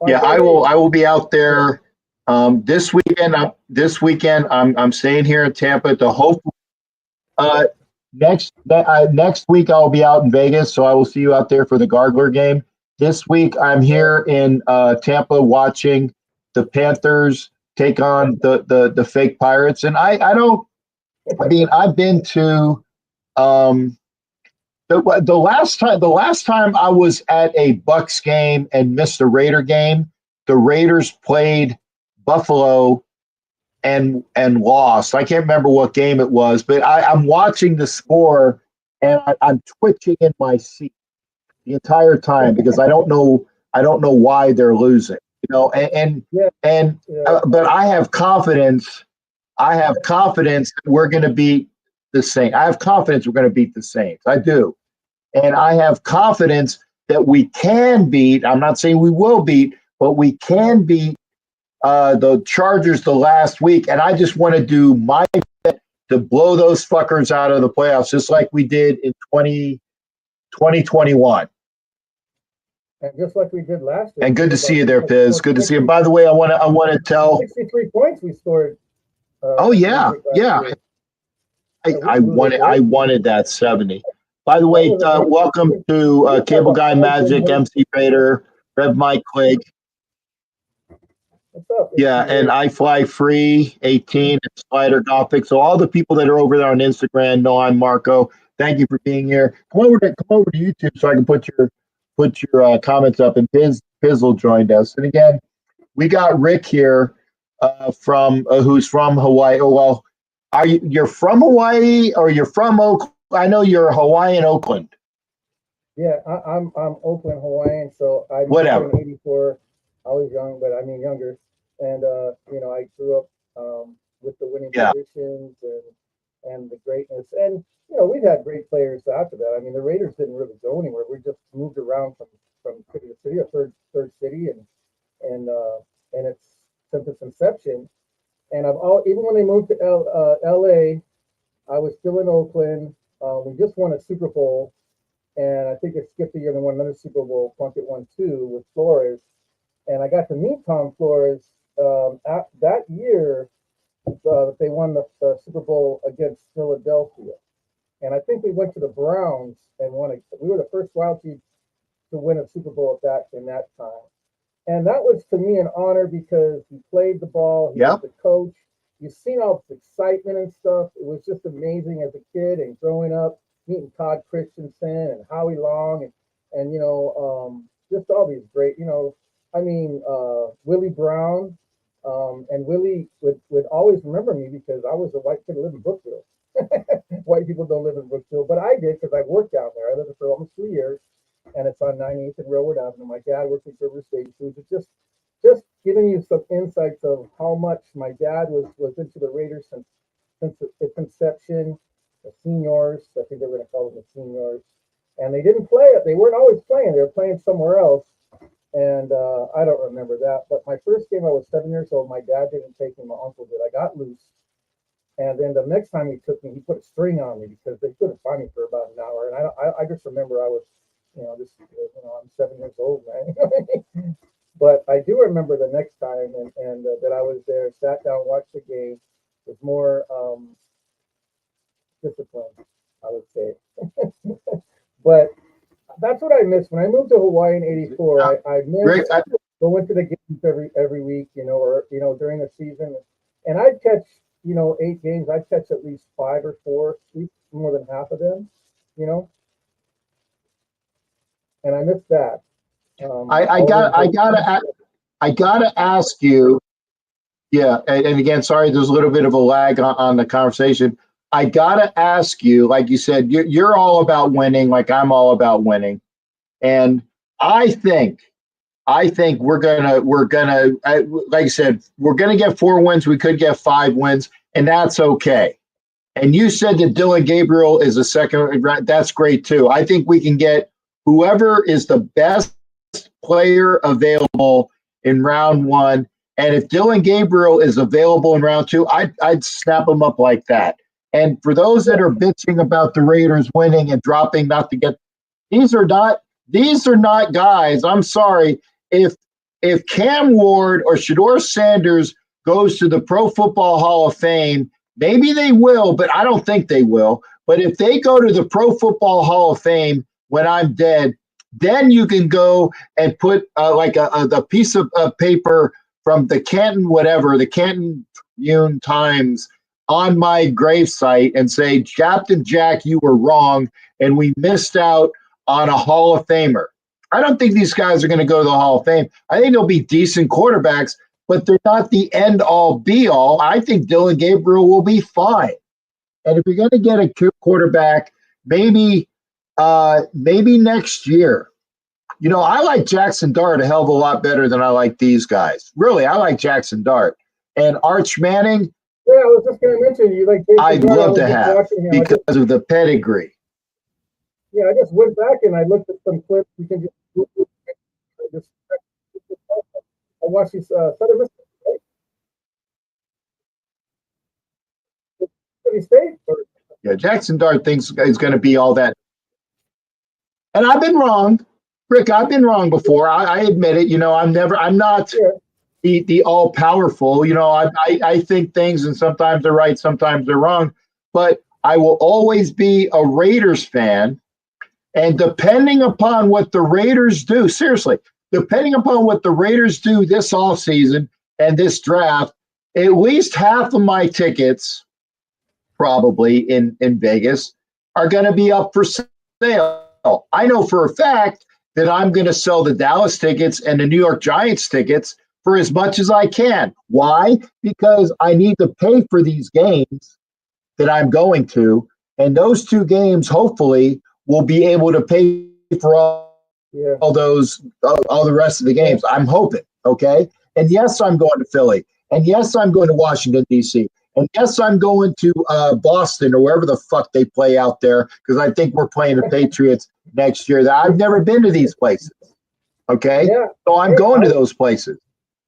yeah, I will be out there this weekend. I'm staying here in Tampa to hope. Next week I'll be out in Vegas, so I will see you out there for the Gargler game. This week I'm here in Tampa watching the Panthers take on the fake Pirates, and I've been to the last time I was at a Bucks game and missed a Raider game. The Raiders played Buffalo and lost. I can't remember what game it was, but I'm watching the score and I'm twitching in my seat the entire time because I don't know why they're losing. But I have confidence. That we're going to beat the Saints. I have confidence we're going to beat the Saints. I do, and I have confidence that we can beat. I'm not saying we will beat, but we can beat the Chargers the last week, and I just want to do my best to blow those fuckers out of the playoffs, just like we did in 2021. And just like we did last year. And good to see you there, Piz. Good to see you. By the way, I want to tell. 63 points we scored. Oh yeah. I wanted that 70. By the way, welcome to Cable Guy Magic, MC Vader, Rev Mike Clegg. What's up? Yeah, and I Fly Free 18 and Spider Gothic. So all the people that are over there on Instagram know I'm Marco. Thank you for being here. Come over to YouTube so I can put your comments up. And Pizzle joined us. And again, we got Rick here from who's from Hawaii. Oh, well, you're from Hawaii or you're from Oakland? I know you're Hawaiian Oakland. Yeah, I'm Oakland Hawaiian. So I moved Whatever. in '84. I was young, but I mean younger. And I grew up with the winning traditions and the greatness. And we've had great players after that. I mean, the Raiders didn't really go anywhere. We just moved around from city to city, a third city, and and it's since its inception. And even when they moved to LA, I was still in Oakland. We just won a Super Bowl, and I think it skipped a year and won another Super Bowl. Plunkett won 2 with Flores, and I got to meet Tom Flores that year. They won the Super Bowl against Philadelphia, and I think we went to the Browns and won. We were the first wild team to win a Super Bowl in that time. And that was to me an honor because he played the ball, he was the coach. You've seen all this excitement and stuff. It was just amazing as a kid and growing up, meeting Todd Christensen and Howie Long and just all these great, Willie Brown. And Willie would always remember me because I was a white kid who lived in Brookfield. White people don't live in Brookfield, but I did because I worked down there. I lived there for almost 2 years. And it's on 98th and Railroad Avenue. My dad worked at River State Foods. It's just giving you some insights of how much my dad was into the Raiders since its inception. The seniors, I think they were going to call them the seniors, and they didn't play it. They weren't always playing. They were playing somewhere else, and I don't remember that. But my first game, I was 7 years old. My dad didn't take me. My uncle did. I got loose. And then the next time he took me, he put a string on me because they couldn't find me for about an hour. And I just remember I was, I'm 7 years old, man. But I do remember the next time and that I was there, sat down, watched the game, was more disciplined, I would say. But that's what I missed. When I moved to Hawaii in '84, I missed going to the games every week, or during the season. And I'd catch, 8 games, I'd catch at least 5 or 4, at least more than half of them, and I missed that. I gotta ask you. Yeah, and again, sorry, there's a little bit of a lag on the conversation. I gotta ask you, like you said, you're all about winning, like I'm all about winning, and I think we're gonna, like I said, we're gonna get 4 wins. We could get 5 wins, and that's okay. And you said that Dylan Gabriel is a second. That's great too. I think we can get whoever is the best player available in round 1. And if Dylan Gabriel is available in round 2, I'd snap him up like that. And for those that are bitching about the Raiders winning and dropping not to get, these are not guys. I'm sorry. If Cam Ward or Shedeur Sanders goes to the Pro Football Hall of Fame, maybe they will, but I don't think they will. But if they go to the Pro Football Hall of Fame when I'm dead, then you can go and put the piece of paper from the Canton Tribune Times on my gravesite and say, Captain Jack, you were wrong, and we missed out on a Hall of Famer. I don't think these guys are going to go to the Hall of Fame. I think they'll be decent quarterbacks, but they're not the end-all, be-all. I think Dylan Gabriel will be fine. And if you're going to get a quarterback, maybe next year. I like Jackson Dart a hell of a lot better than I like these guys. Really, I like Jackson Dart. And Arch Manning, yeah, I was just going to mention you like Jason I'd Dart. love to have because of the pedigree. Yeah, I just went back and I looked at some clips. You can I watched these Southern Mississippi State. Yeah, Jackson Dart thinks is going to be all that. And I've been wrong. Rick, I've been wrong before. I admit it. I'm not the all powerful. I think things and sometimes they're right, sometimes they're wrong. But I will always be a Raiders fan. And depending upon what the Raiders do, seriously, depending upon what the Raiders do this offseason and this draft, at least half of my tickets, probably in Vegas, are going to be up for sale. I know for a fact that I'm going to sell the Dallas tickets and the New York Giants tickets for as much as I can. Why? Because I need to pay for these games that I'm going to, and those 2 games hopefully will be able to pay for all the rest of the games. I'm hoping, okay? And yes, I'm going to Philly, and yes, I'm going to Washington, D.C., and yes, I'm going to Boston or wherever the fuck they play out there because I think we're playing the Patriots next year. I've never been to these places, okay? Yeah. So I'm going to those places.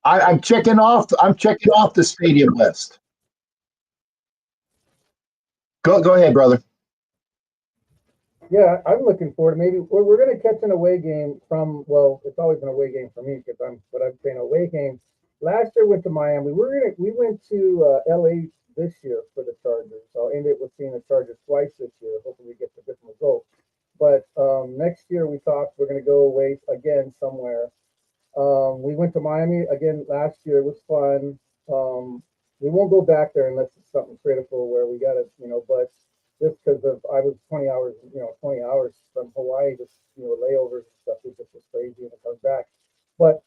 I'm checking off the stadium list. Go ahead, brother. Yeah, I'm looking forward to maybe we're going to catch an away game from, well, it's always an away game for me because I'm saying away game. Last year went to Miami. We went to LA this year for the Chargers. So I'll end it with seeing the Chargers twice this year. Hopefully we get the different results. But next year we talked we're going to go away again somewhere. We went to Miami again last year. It was fun. We won't go back there unless it's something critical where we got to, but just because I was 20 hours, 20 hours from Hawaii, just, layovers and stuff. It just was crazy and it comes back. But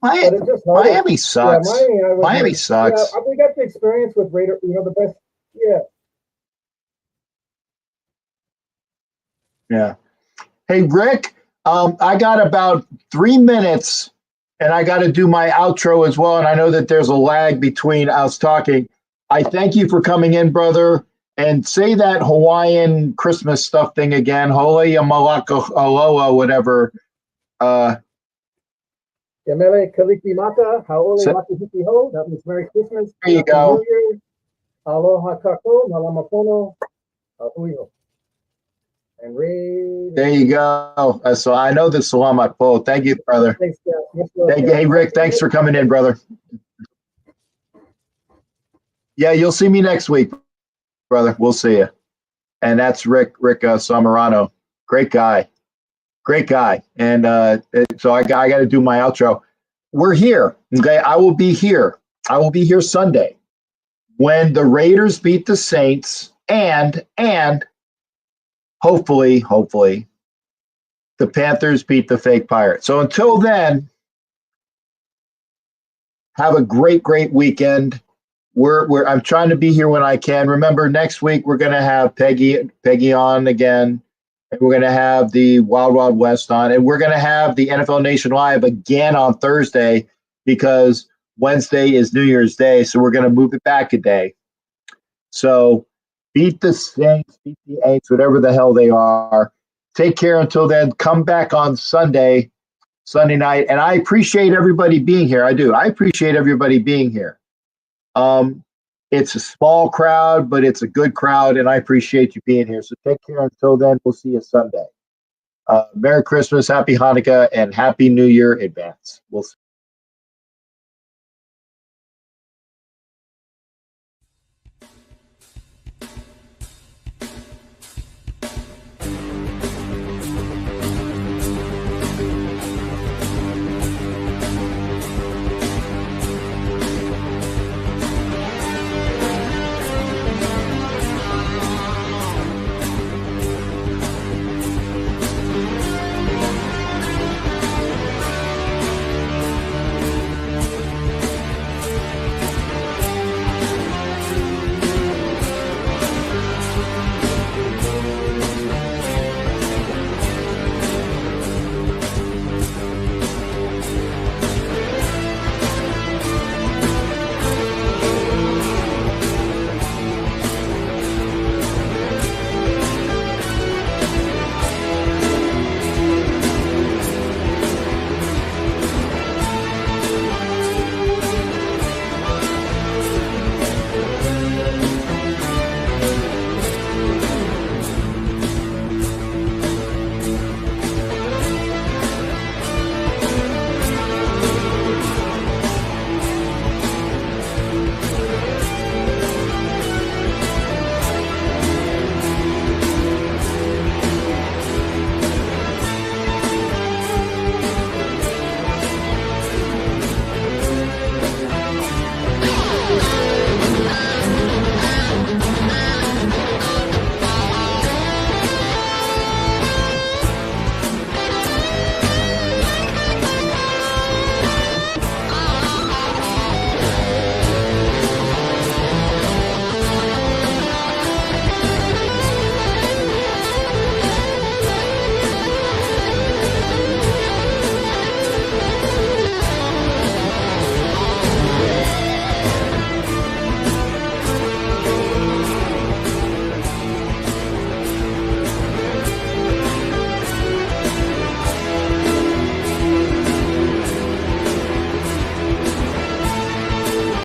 it just Miami sucks. Yeah, Miami sucks. Yeah, we got the experience with Raider, the best. Yeah. Yeah. Hey, Rick, I got about 3 minutes and I got to do my outro as well. And I know that there's a lag between us talking. I thank you for coming in, brother. And say that Hawaiian Christmas stuff thing again. Hole Yamalaka Aloha, whatever. Yamele Kalikimaka, Haole Makihiki Ho. That means Merry Christmas. There you go. New Year. Aloha Kako, Malamapono, Uiho. And Ray. There you go. So I know the Salamat Po. Thank you, brother. Thanks, Jeff. Hey, Rick, thanks for coming in, brother. Yeah, you'll see me next week, brother. We'll see you. And that's Rick Samarano. Great guy. And so I got to do my outro. We're here. Okay, I will be here Sunday when the Raiders beat the Saints and hopefully the Panthers beat the fake Pirates. So until then, have a great weekend. I'm trying to be here when I can. Remember, next week we're going to have Peggy on again. And we're going to have the Wild Wild West on. And we're going to have the NFL Nation Live again on Thursday because Wednesday is New Year's Day. So we're going to move it back a day. So beat the Saints, beat the Aints, whatever the hell they are. Take care until then. Come back on Sunday night. And I appreciate everybody being here. I do. I appreciate everybody being here. It's a small crowd, but it's a good crowd, and I appreciate you being here. So take care until then. We'll see you Sunday. Merry Christmas, Happy Hanukkah, and Happy New Year in advance. We'll see.